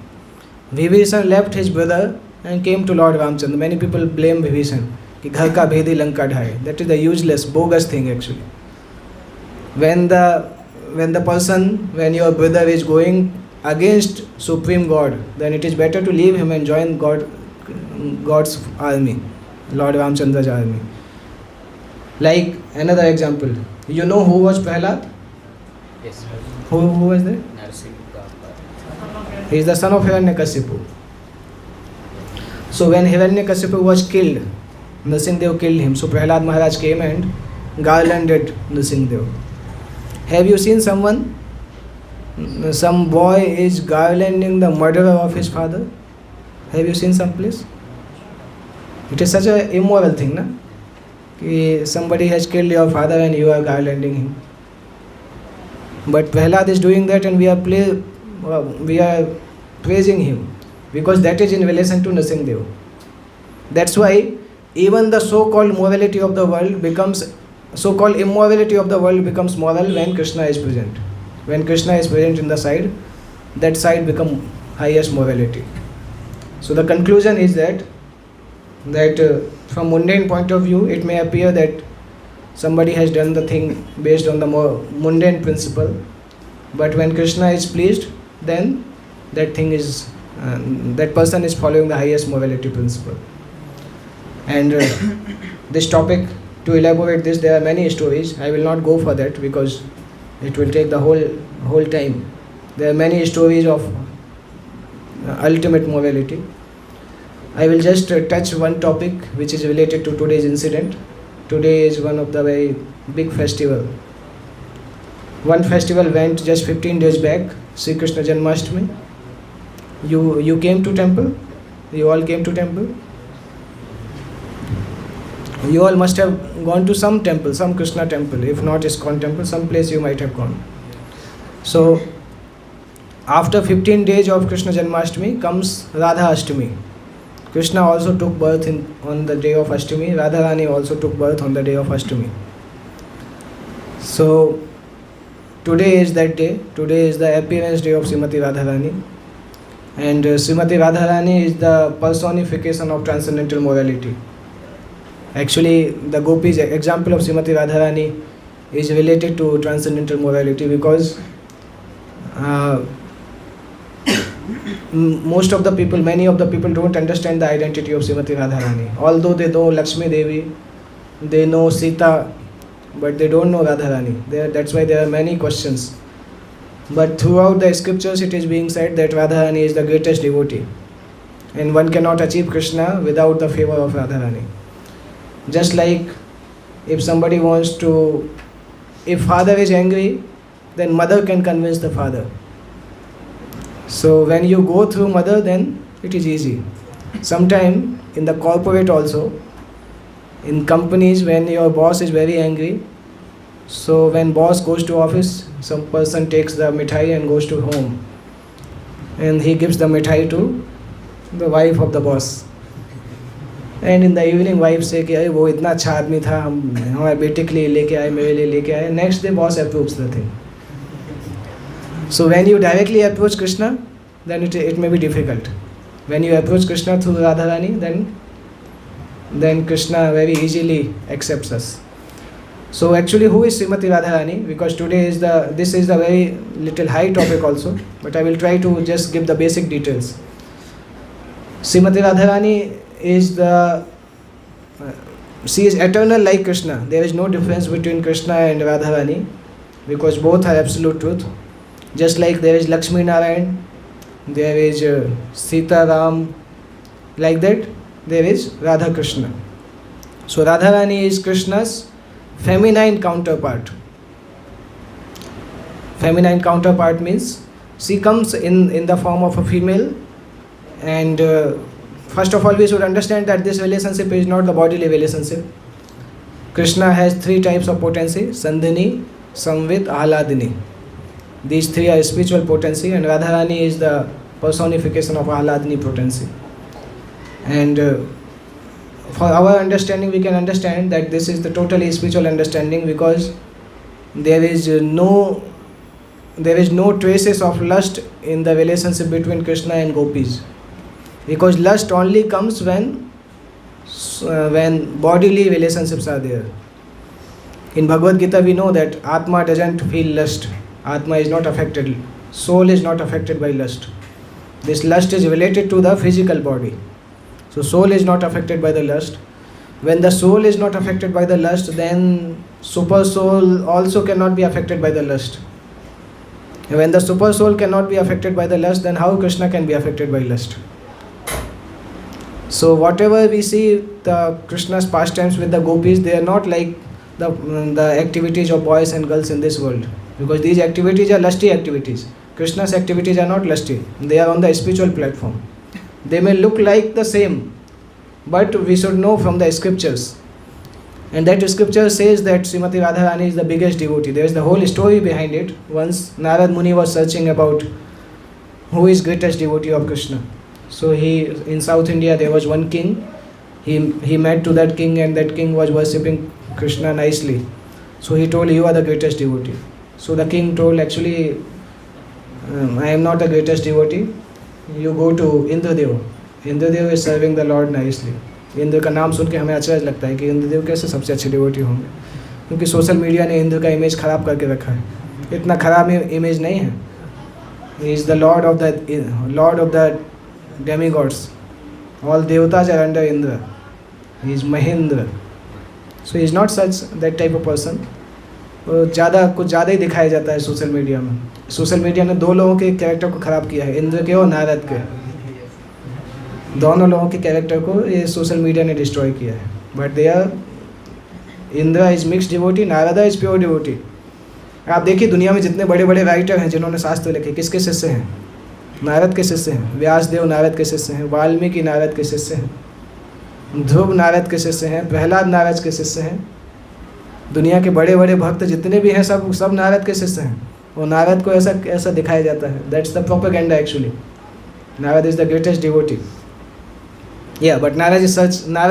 Speaker 1: Vibhishan left his brother and came to Lord Ramchandra. Many people blame Vibhishan कि घर का भेदी Lanka ढाए. That is the useless, bogus thing actually. When your brother is going against Supreme God, then it is better to leave him and join God's army, Lord Ramchandra's army. Like another example, you know who was Prahlad?
Speaker 3: Yes.
Speaker 1: Who was there? He is the son of Hiranyakasipu. So when Hiranyakasipu was killed, Nrsimhadev killed him. So Prahlad Maharaj came and garlanded Nrsimhadev. Have you seen some boy is garlanding the murderer of his father? Have you seen some place? It is such an immoral thing, na? Ki somebody has killed your father and you are garlanding him. But Prahlad is doing that and we are praising him because that is in relation to Nrsimhadev. That's why even the so-called immorality of the world becomes moral when Krishna is present. When Krishna is present in the side, that side becomes highest morality. So the conclusion is that from mundane point of view, it may appear that somebody has done the thing based on the more mundane principle, but when Krishna is pleased, then that person is following the highest morality principle. And this topic, to elaborate this, there are many stories. I will not go for that because it will take the whole time. There are many stories of ultimate morality. I will just touch one topic which is related to today's incident. today is one of the very big festival. One festival went just 15 days back, Sri Krishna Janmashtami. You came to temple? You all came to temple? You all must have gone to some temple, some Krishna temple. If not ISKCON temple, some place you might have gone. So, after 15 days of Krishna Janmashtami comes Radha Ashtami. Krishna also took birth on the day of Ashtami. Radharani also took birth on the day of Ashtami. So, today is that day. Today is the appearance day of Srimati Radharani. And Srimati Radharani is the personification of transcendental morality. Actually, the Gopis example of Srimati Radharani is related to transcendental morality because most of the people, many of the people don't understand the identity of Srimati Radharani. Although they know Lakshmi Devi, they know Sita, but they don't know Radharani. That's why there are many questions. But throughout the scriptures it is being said that Radharani is the greatest devotee. And one cannot achieve Krishna without the favor of Radharani. Just like if somebody wants to, if father is angry, then mother can convince the father. So when you go through mother, then it is easy. Sometime in the corporate also, in companies, when your boss is very angry, so when boss goes to office, some person takes the mithai and goes to home. And he gives the mithai to the wife of the boss. And in the evening wife say कि अरे वो इतना अच्छा आदमी था, हम हमारे बेटे के लिए लेके आए, मेरे लिए लेके आए. Next day boss approves the thing. So when you directly approach Krishna, then it may be difficult. When you approach Krishna through Radharani, then Krishna very easily accepts us. So actually, who is Srimati Radharani? Because today this is the very little high topic also, but I will try to just give the basic details. Srimati Radharani is she is eternal like Krishna. There is no difference between Krishna and Radharani because both are absolute truth. Just like there is Lakshmi Narayan, there is Sita Ram, like that there is Radha Krishna. So Radharani is Krishna's feminine counterpart. Feminine counterpart means she comes in the form of a female, and first of all we should understand that this relationship is not the bodily relationship. Krishna has three types of potency: Sandhini, Samvit, Ahladini. These three are spiritual potency, and Radharani is the personification of Ahladini potency. And for our understanding, we can understand that this is the totally spiritual understanding because there is no traces of lust in the relationship between Krishna and gopis. Because lust only comes when bodily relationships are there. In Bhagavad Gita we know that Atma doesn't feel lust. Atma is not affected. Soul is not affected by lust. This lust is related to the physical body. So soul is not affected by the lust. When the soul is not affected by the lust, then super soul also cannot be affected by the lust. And when the super soul cannot be affected by the lust, then how Krishna can be affected by lust? So whatever we see the Krishna's pastimes with the gopis, they are not like the activities of boys and girls in this world. Because these activities are lusty activities. Krishna's activities are not lusty. They are on the spiritual platform. They may look like the same, but we should know from the scriptures. And that scripture says that Srimati Radharani is the biggest devotee. There is the whole story behind it. Once Narad Muni was searching about who is greatest devotee of Krishna. So in South India there was one king. He met to that king, and that king was worshipping Krishna nicely. So he told, you are the greatest devotee. So the king told, actually I am not the greatest devotee. You go to Indradev. Indradev is serving the Lord nicely. Indra का नाम सुन के हमें अचरज लगता है कि इंद्रदेव कैसे सबसे अच्छे डिवोटी होंगे, क्योंकि सोशल मीडिया ने इंद्र का इमेज ख़राब करके रखा है. इतना ख़राब इमेज नहीं है. He is the lord of the demigods. All devatas are under Indra. He is Mahendra. So he is not such that type of person. कुछ ज़्यादा ही दिखाया जाता है सोशल मीडिया में. सोशल मीडिया ने दो लोगों के कैरेक्टर को ख़राब किया है, इंद्र के और नारद के. दोनों लोगों के कैरेक्टर को ये सोशल मीडिया ने डिस्ट्रॉय किया है. But they are Indra is mix devotee, Narada is pure devotee. आप देखिए दुनिया में जितने बड़े बड़े राइटर हैं जिन्होंने शास्त्र लिखे, किसके शिष्य हैं? नारद के शिष्य हैं. व्यासदेव नारद के शिष्य हैं, वाल्मीकि नारद के शिष्य हैं, ध्रुव नारद के शिष्य हैं, प्रहलाद नारद के शिष्य हैं. दुनिया के बड़े बड़े भक्त जितने भी हैं सब नारद के शिष्य हैं. और नारद को ऐसा दिखाया जाता है. That's the propaganda actually. Narad is the greatest devotee. Yeah, but Narad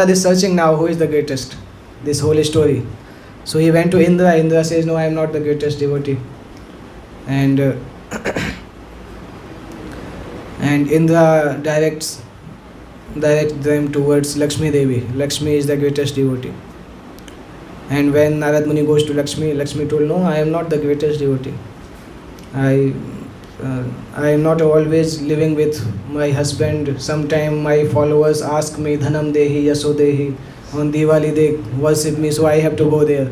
Speaker 1: is searching now who is the greatest. This whole story. So he went to Indra. Indra says, no, I am not the greatest devotee. And and Indra directs them towards Lakshmi Devi. Lakshmi is the greatest devotee. And when Narad Muni goes to Lakshmi, Lakshmi told, no, I am not the greatest devotee. I am not always living with my husband. Sometime my followers ask me, Dhanam Dehi, Yaso Dehi. On Diwali they worship me, so I have to go there.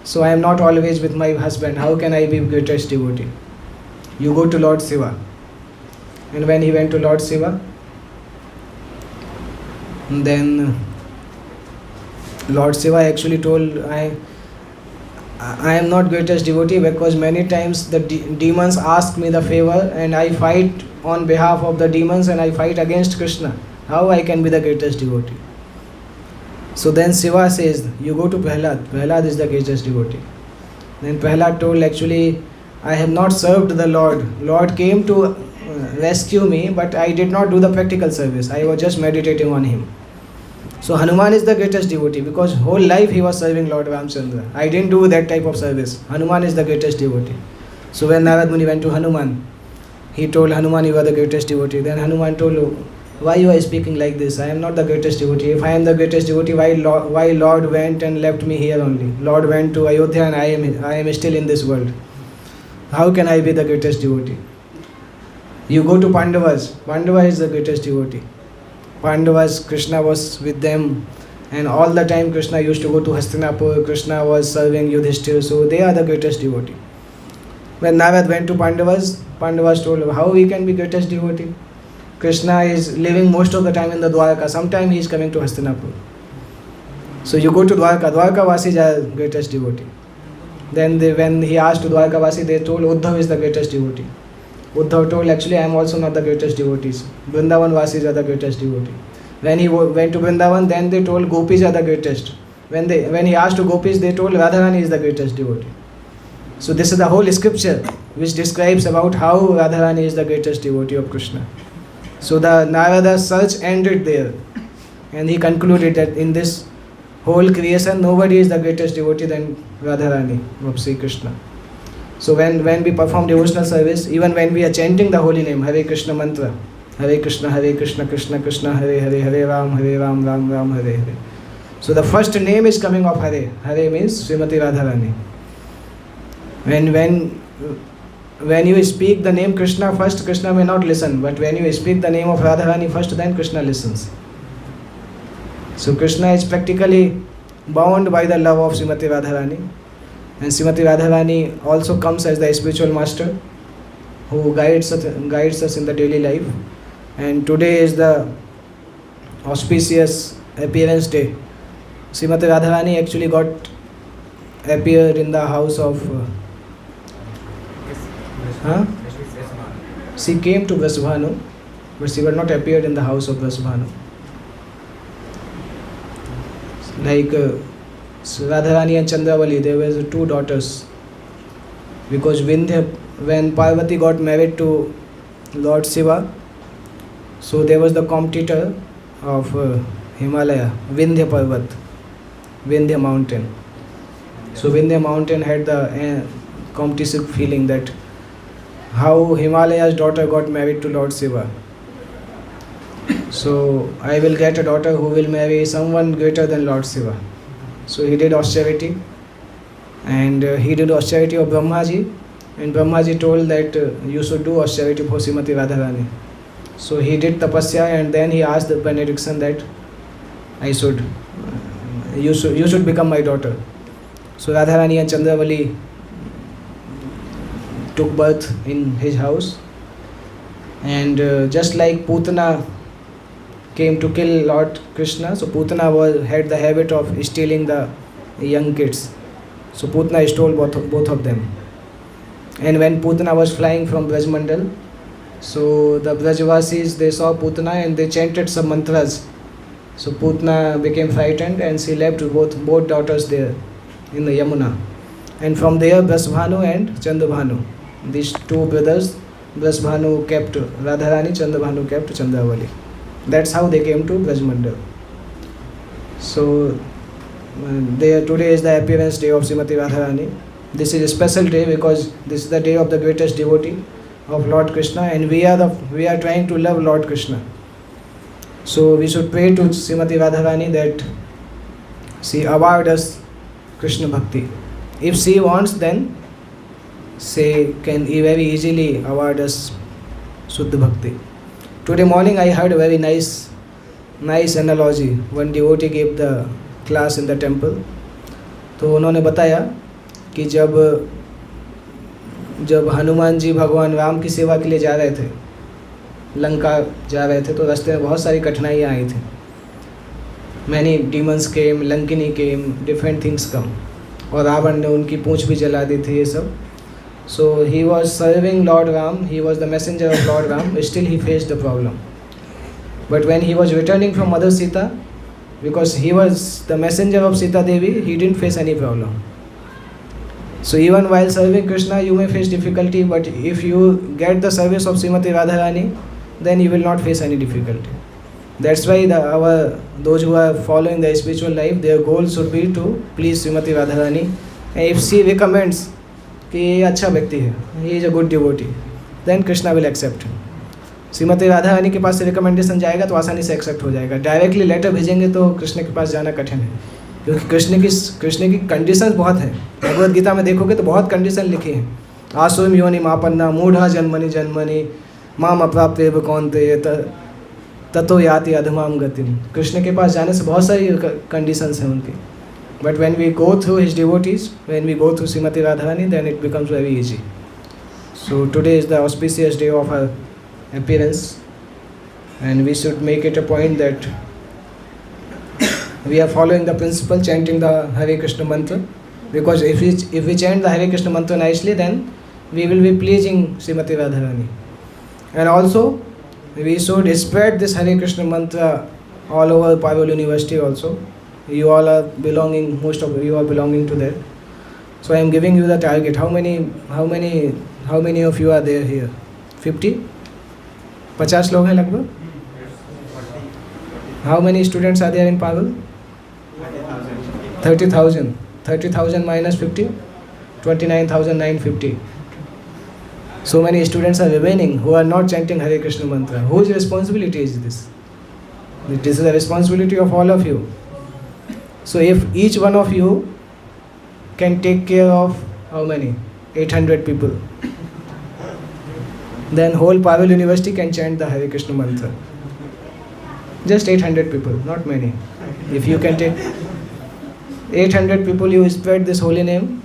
Speaker 1: So I am not always with my husband. How can I be greatest devotee? You go to Lord Shiva. And when he went to Lord Shiva, then Lord Shiva actually told, I am not greatest devotee because many times the demons ask me the favor and I fight on behalf of the demons and I fight against Krishna. How I can be the greatest devotee? So then Shiva says, you go to Prahlad. Prahlad is the greatest devotee. Then Prahlad told, actually, I have not served the Lord. Lord came to rescue me, but I did not do the practical service. I was just meditating on him. So Hanuman is the greatest devotee because whole life he was serving Lord Ramchandra. I didn't do that type of service. Hanuman is the greatest devotee. So when Narad Muni went to Hanuman, he told Hanuman, you are the greatest devotee. Then Hanuman told, why you are speaking like this? I am not the greatest devotee. If I am the greatest devotee, why Lord went and left me here only? Lord went to Ayodhya and I am still in this world. How can I be the greatest devotee? You go to Pandavas. Pandava is the greatest devotee. Pandavas, Krishna was with them, and all the time Krishna used to go to Hastinapur. Krishna was serving Yudhishthir, so they are the greatest devotee. When Narad went to Pandavas, Pandavas told, how we can be greatest devotee? Krishna is living most of the time in the Dwarka. Sometime he is coming to Hastinapur. So you go to Dwarka. Dwarka Vasis are greatest devotee. Then when he asked to Dwarka Vasi, they told Uddhav is the greatest devotee. Uddhav told, actually I am also not the greatest devotees. Vrindavan Vasis are the greatest devotee. When he went to Vrindavan, then they told Gopis are the greatest. When he asked to Gopis, they told Radharani is the greatest devotee. So this is the whole scripture which describes about how Radharani is the greatest devotee of Krishna. So the Narada's search ended there. And he concluded that in this whole creation, nobody is the greatest devotee than Radharani of Sri Krishna. So when we perform devotional service, even when we are chanting the holy name, Hare Krishna mantra, Hare Krishna, Krishna Krishna, Hare Hare, Hare Ram, Ram Ram, Hare Hare. So the first name is coming of Hare. Hare means Srimati Radharani. When you speak the name Krishna first, Krishna may not listen. But when you speak the name of Radharani first, then Krishna listens. So Krishna is practically bound by the love of Srimati Radharani. And Srimati Radharani also comes as the spiritual master who guides us in the daily life. And today is the auspicious appearance day. Srimati Radharani actually appeared in the house of she came to Vrishabhanu, but she was not appeared in the house of Vrishabhanu. Like Radharani and Chandravali, there were two daughters. Because when Parvati got married to Lord Shiva, so there was the competitor of Himalaya, Vindhya Parvat, Vindhya mountain. So Vindhya mountain had the competitive feeling that how Himalaya's daughter got married to Lord Shiva. So I will get a daughter who will marry someone greater than Lord Shiva. So he did austerity, and he did austerity of Brahmaji, and Brahmaji told that you should do austerity for Srimati Radharani. So he did tapasya, and then he asked the benediction that you should become my daughter. So Radharani and Chandravali took birth in his house, and just like Putana came to kill Lord Krishna, so Putana had the habit of stealing the young kids. So Putana stole both of them. And when Putana was flying from Brajmandal, so the Brajvasis, they saw Putana and they chanted some mantras. So Putana became frightened and she left both daughters there in the Yamuna. And from there Brasbhanu and Chandabhanu, these two brothers, Brasbhanu kept Radharani, Chandabhanu kept Chandravali. That's how they came to Brajmandal. So today is the appearance day of Srimati Radharani. This is a special day because this is the day of the greatest devotee of Lord Krishna, and we are trying to love Lord Krishna. So we should pray to Srimati Radharani that she award us Krishna Bhakti. If she wants, then she can very easily award us Shuddha Bhakti. Today morning I heard a very nice analogy. One devotee gave the class in the temple. तो उन्होंने बताया कि जब हनुमान जी भगवान राम की सेवा के लिए जा रहे थे, लंका जा रहे थे, तो रास्ते में बहुत सारी कठिनाइयाँ आई थी. मैनी डीमंस केम, लंकिनी केम, डिफरेंट थिंग्स कम, और रावण ने उनकी पूंछ भी जला दी थी, ये सब. So he was serving Lord Ram, he was the messenger of Lord Ram, still he faced the problem. But when he was returning from Mother Sita, because he was the messenger of Sita Devi, he didn't face any problem. So even while serving Krishna, you may face difficulty, but if you get the service of Srimati Radharani, then you will not face any difficulty. That's why those who are following the spiritual life, their goal should be to please Srimati Radharani. And if she recommends कि ये अच्छा व्यक्ति है, he is a good devotee, then Krishna will accept him. Shrimati Radha Rani के पास से recommendation जाएगा तो आसानी से एक्सेप्ट हो जाएगा. डायरेक्टली लेटर भेजेंगे तो कृष्ण के पास जाना कठिन है, क्योंकि कृष्ण की कंडीशंस बहुत हैं. भगवद गीता में देखोगे तो बहुत कंडीशन लिखी हैं. आसुम योनि मापन्ना मूढ़ा जन्मनि जन्मनि माम अप्राप्तेव कौन्तेय ततो याति अधमाम गतिम. कृष्ण के पास जाने से बहुत सारी कंडीशंस हैं उनकी. But when we go through his devotees, when we go through Srimati Radharani, then it becomes very easy. So today is the auspicious day of her appearance, and we should make it a point that we are following the principle, chanting the Hare Krishna mantra, because if we chant the Hare Krishna mantra nicely, then we will be pleasing Srimati Radharani. And also we should spread this Hare Krishna mantra all over Parul University also. You all are belonging, most of you are belonging to that. So I am giving you the target. How many of you are there here? 50? 50 लोग हैं लगभग. How many students are there in Parul? 30,000. 30,000 minus 50? 29,950. So many students are remaining who are not chanting Hare Krishna mantra. Whose responsibility is this? This is the responsibility of all of you. So if each one of you can take care of how many? 800 people. Then whole Parul University can chant the Hare Krishna mantra. Just 800 people, not many. If you can take 800 people, you spread this holy name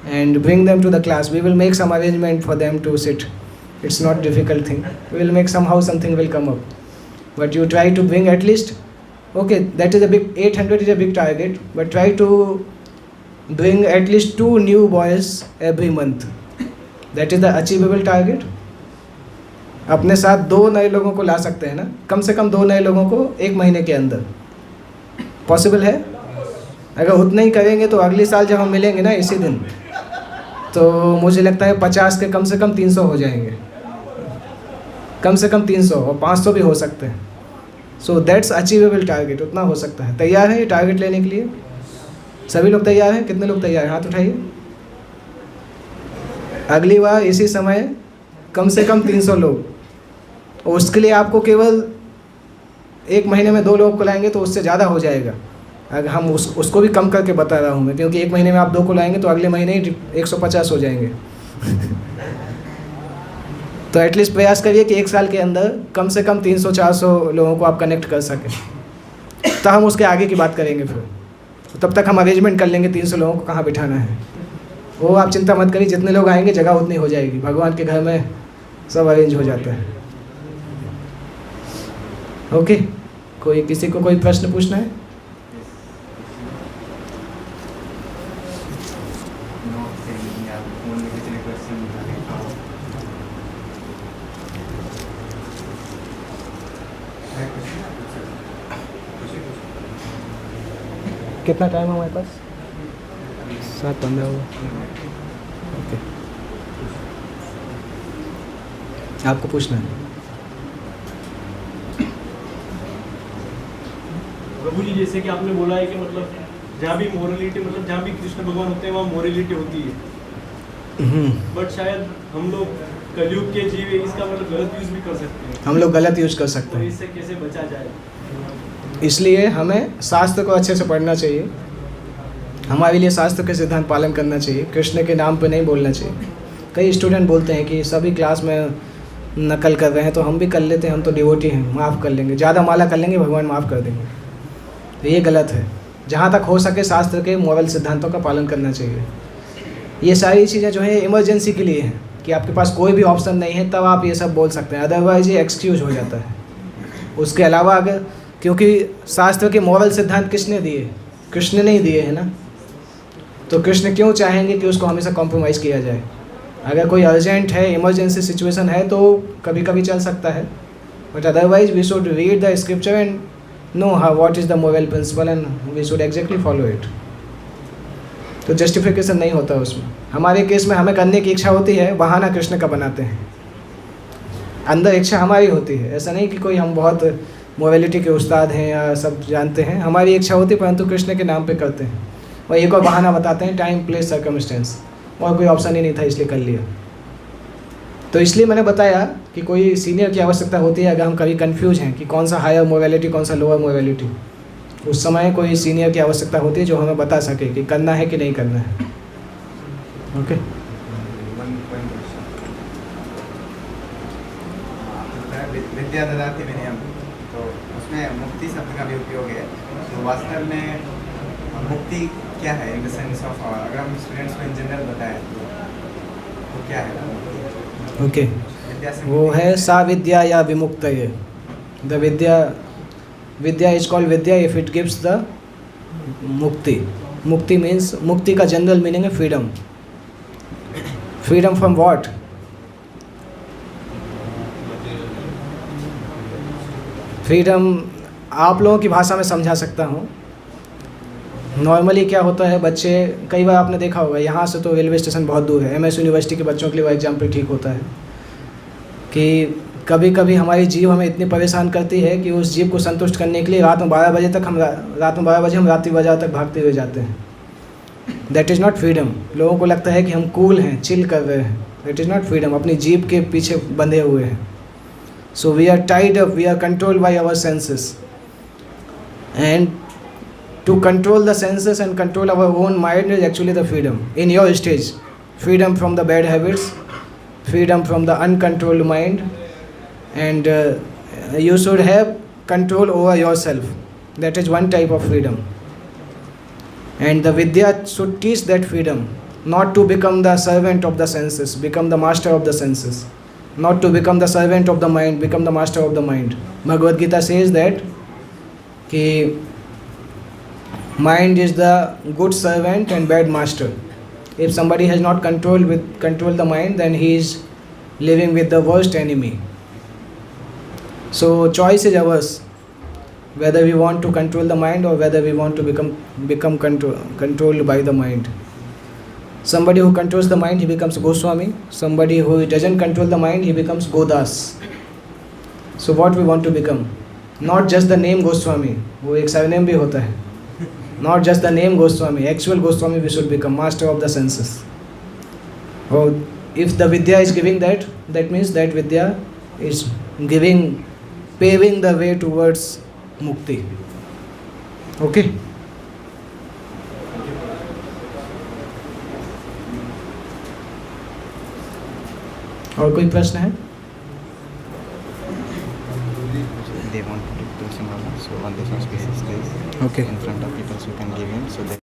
Speaker 1: and bring them to the class. We will make some arrangement for them to sit. It's not a difficult thing. We will make somehow something will come up. But you try to bring at least, okay, that is a big, 800 is a big target, but try to bring at least 2 new boys every month. That is the achievable target. अपने साथ 2 नए लोगों को ला सकते हैं ना, कम से कम 2 नए लोगों को 1 महीने के अंदर. पॉसिबल है? अगर उतना ही करेंगे तो अगले साल जब हम मिलेंगे ना इसी दिन, तो मुझे लगता है 50 के कम से कम 300 हो जाएंगे. कम से कम 300 और 500 भी हो सकते हैं. सो दैट्स अचीवेबल टारगेट, उतना हो सकता है. तैयार है ये टारगेट लेने के लिए? सभी लोग तैयार हैं? कितने लोग तैयार हैं? हाथ उठाइए. अगली बार इसी समय कम से कम 300 लोग, और उसके लिए आपको केवल 1 महीने में 2 लोग को लाएंगे तो उससे ज़्यादा हो जाएगा. अगर हम उसको भी कम करके बता रहा हूँ मैं, क्योंकि 1 महीने में आप 2 को लाएंगे तो अगले महीने ही 150 हो जाएंगे. तो एटलीस्ट प्रयास करिए कि 1 साल के अंदर कम से कम 300-400 लोगों को आप कनेक्ट कर सकें. तो हम उसके आगे की बात करेंगे फिर. तो तब तक हम अरेंजमेंट कर लेंगे 300 लोगों को कहाँ बिठाना है. वो आप चिंता मत करिए, जितने लोग आएंगे जगह उतनी हो जाएगी. भगवान के घर में सब अरेंज हो जाता है. ओके, किसी को कोई प्रश्न पूछना है?
Speaker 4: not saying yeah, only within a question.
Speaker 1: कितना टाइम है हमारे पास? 7:15 हुआ। ओके, आपको पूछना है?
Speaker 5: प्रभु जी, जैसे कि आपने बोला है कि मतलब जहाँ भी मोरलिटी, मतलब जहाँ भी कृष्ण भगवान होते हैं वहाँ मोरलिटी होती है, बट शायद हम लोग कलयुग के जीव इसका मतलब गलत यूज भी कर सकते हैं।
Speaker 1: हम लोग गलत यूज कर सकते
Speaker 5: तो
Speaker 1: हैं,
Speaker 5: इससे कैसे बचा जाए?
Speaker 1: इसलिए हमें शास्त्र को अच्छे से पढ़ना चाहिए। हमारे लिए शास्त्र के सिद्धांत पालन करना चाहिए, कृष्ण के नाम पे नहीं बोलना चाहिए। कई स्टूडेंट बोलते हैं कि सभी क्लास में नकल कर रहे हैं तो हम भी कर लेते हैं, हम तो डिवोटी हैं, माफ़ कर लेंगे, ज़्यादा माला कर लेंगे भगवान माफ़ कर देंगे। तो ये गलत है। जहाँ तक हो सके शास्त्र के मोरल सिद्धांतों का पालन करना चाहिए। ये सारी चीज़ें जो है इमरजेंसी के लिए हैं, कि आपके पास कोई भी ऑप्शन नहीं है तब आप ये सब बोल सकते हैं, अदरवाइज ये एक्सक्यूज हो जाता है। उसके अलावा अगर, क्योंकि शास्त्र के मोरल सिद्धांत किसने दिए? कृष्ण ने ही दिए हैं ना, तो कृष्ण क्यों चाहेंगे कि उसको हमेशा कॉम्प्रोमाइज़ किया जाए? अगर कोई अर्जेंट है, इमरजेंसी सिचुएशन है तो कभी कभी चल सकता है, but otherwise we should read the scripture and know how what is the moral principle and we should exactly follow it. तो जस्टिफिकेशन नहीं होता उसमें। हमारे केस में हमें करने की इच्छा होती है, बहाना कृष्ण का बनाते हैं, अंदर इच्छा हमारी होती है। ऐसा नहीं कि कोई हम बहुत मोरलिटी के उस्ताद हैं या सब जानते हैं, हमारी इच्छा होती है परंतु कृष्ण के नाम पे करते हैं और एक और बहाना बताते हैं, टाइम प्लेस सर्कमस्टेंस, और कोई ऑप्शन ही नहीं था इसलिए कर लिया। तो इसलिए मैंने बताया कि कोई सीनियर की आवश्यकता होती है अगर हम कभी कंफ्यूज हैं कि कौन सा हायर मोरलिटी कौन सा लोअर मोरलिटी, उस समय कोई सीनियर की आवश्यकता होती है जो हमें बता सके कि करना है कि नहीं करना है। ओके,
Speaker 4: विद्या ददाति विनयम, तो उसमें मुक्ति शब्द का भी उपयोग है। तो वास्तव में मुक्ति क्या है इन द सेंस ऑफ, अगर हम स्टूडेंट्स को इन जनरल बताएं तो क्या है?
Speaker 1: ओके,
Speaker 4: विद्या से
Speaker 1: वो है सा विद्या या विमुक्त। ये the Vidya is called Vidya if it gives the मुक्ति। मुक्ति मीन्स, मुक्ति का जनरल मीनिंग है freedom. Freedom from what? Freedom आप लोगों की भाषा में समझा सकता हूँ। नॉर्मली क्या होता है, बच्चे, कई बार आपने देखा होगा, यहाँ से तो रेलवे स्टेशन बहुत दूर है, MS यूनिवर्सिटी के बच्चों के लिए वो एग्जाम्पल ठीक होता है कि कभी कभी हमारी जीव हमें इतनी परेशान करती है कि उस जीव को संतुष्ट करने के लिए रात में 12 बजे हम रात्रि बाजार तक भागते हुए जाते हैं। That is not freedom. लोगों को लगता है कि हम कूल हैं, चिल कर रहे हैं, दैट इज़ नॉट फ्रीडम। अपनी जीव के पीछे बंधे हुए हैं। So we are tied up, we are controlled by our senses, and to control the senses and control our own mind is actually the freedom in your stage. Freedom from the bad habits, freedom from the uncontrolled mind, and you should have control over yourself. That is one type of freedom, and the vidya should teach that freedom, not to become the servant of the senses, become the master of the senses, not to become the servant of the mind, become the master of the mind. Bhagavad Gita says that ki mind is the good servant and bad master. If somebody has not controlled the mind, then he is living with the worst enemy. So choice is ours, whether we want to control the mind or whether we want to become controlled by the mind. Somebody who controls the mind, he becomes Goswami. Somebody who doesn't control the mind, he becomes Godas. So what we want to become? Not just the name Goswami, वो एक surname भी होता है. Not just the name Goswami, actual Goswami we should become, master of the senses. Or if the Vidya is giving that, that means that Vidya is paving the way towards Mukti. Okay? और कोई प्रश्न है?
Speaker 4: They want to do Tulsi Mala, so on the auspicious days,
Speaker 1: Okay.
Speaker 4: in front of people, so you can give him, so that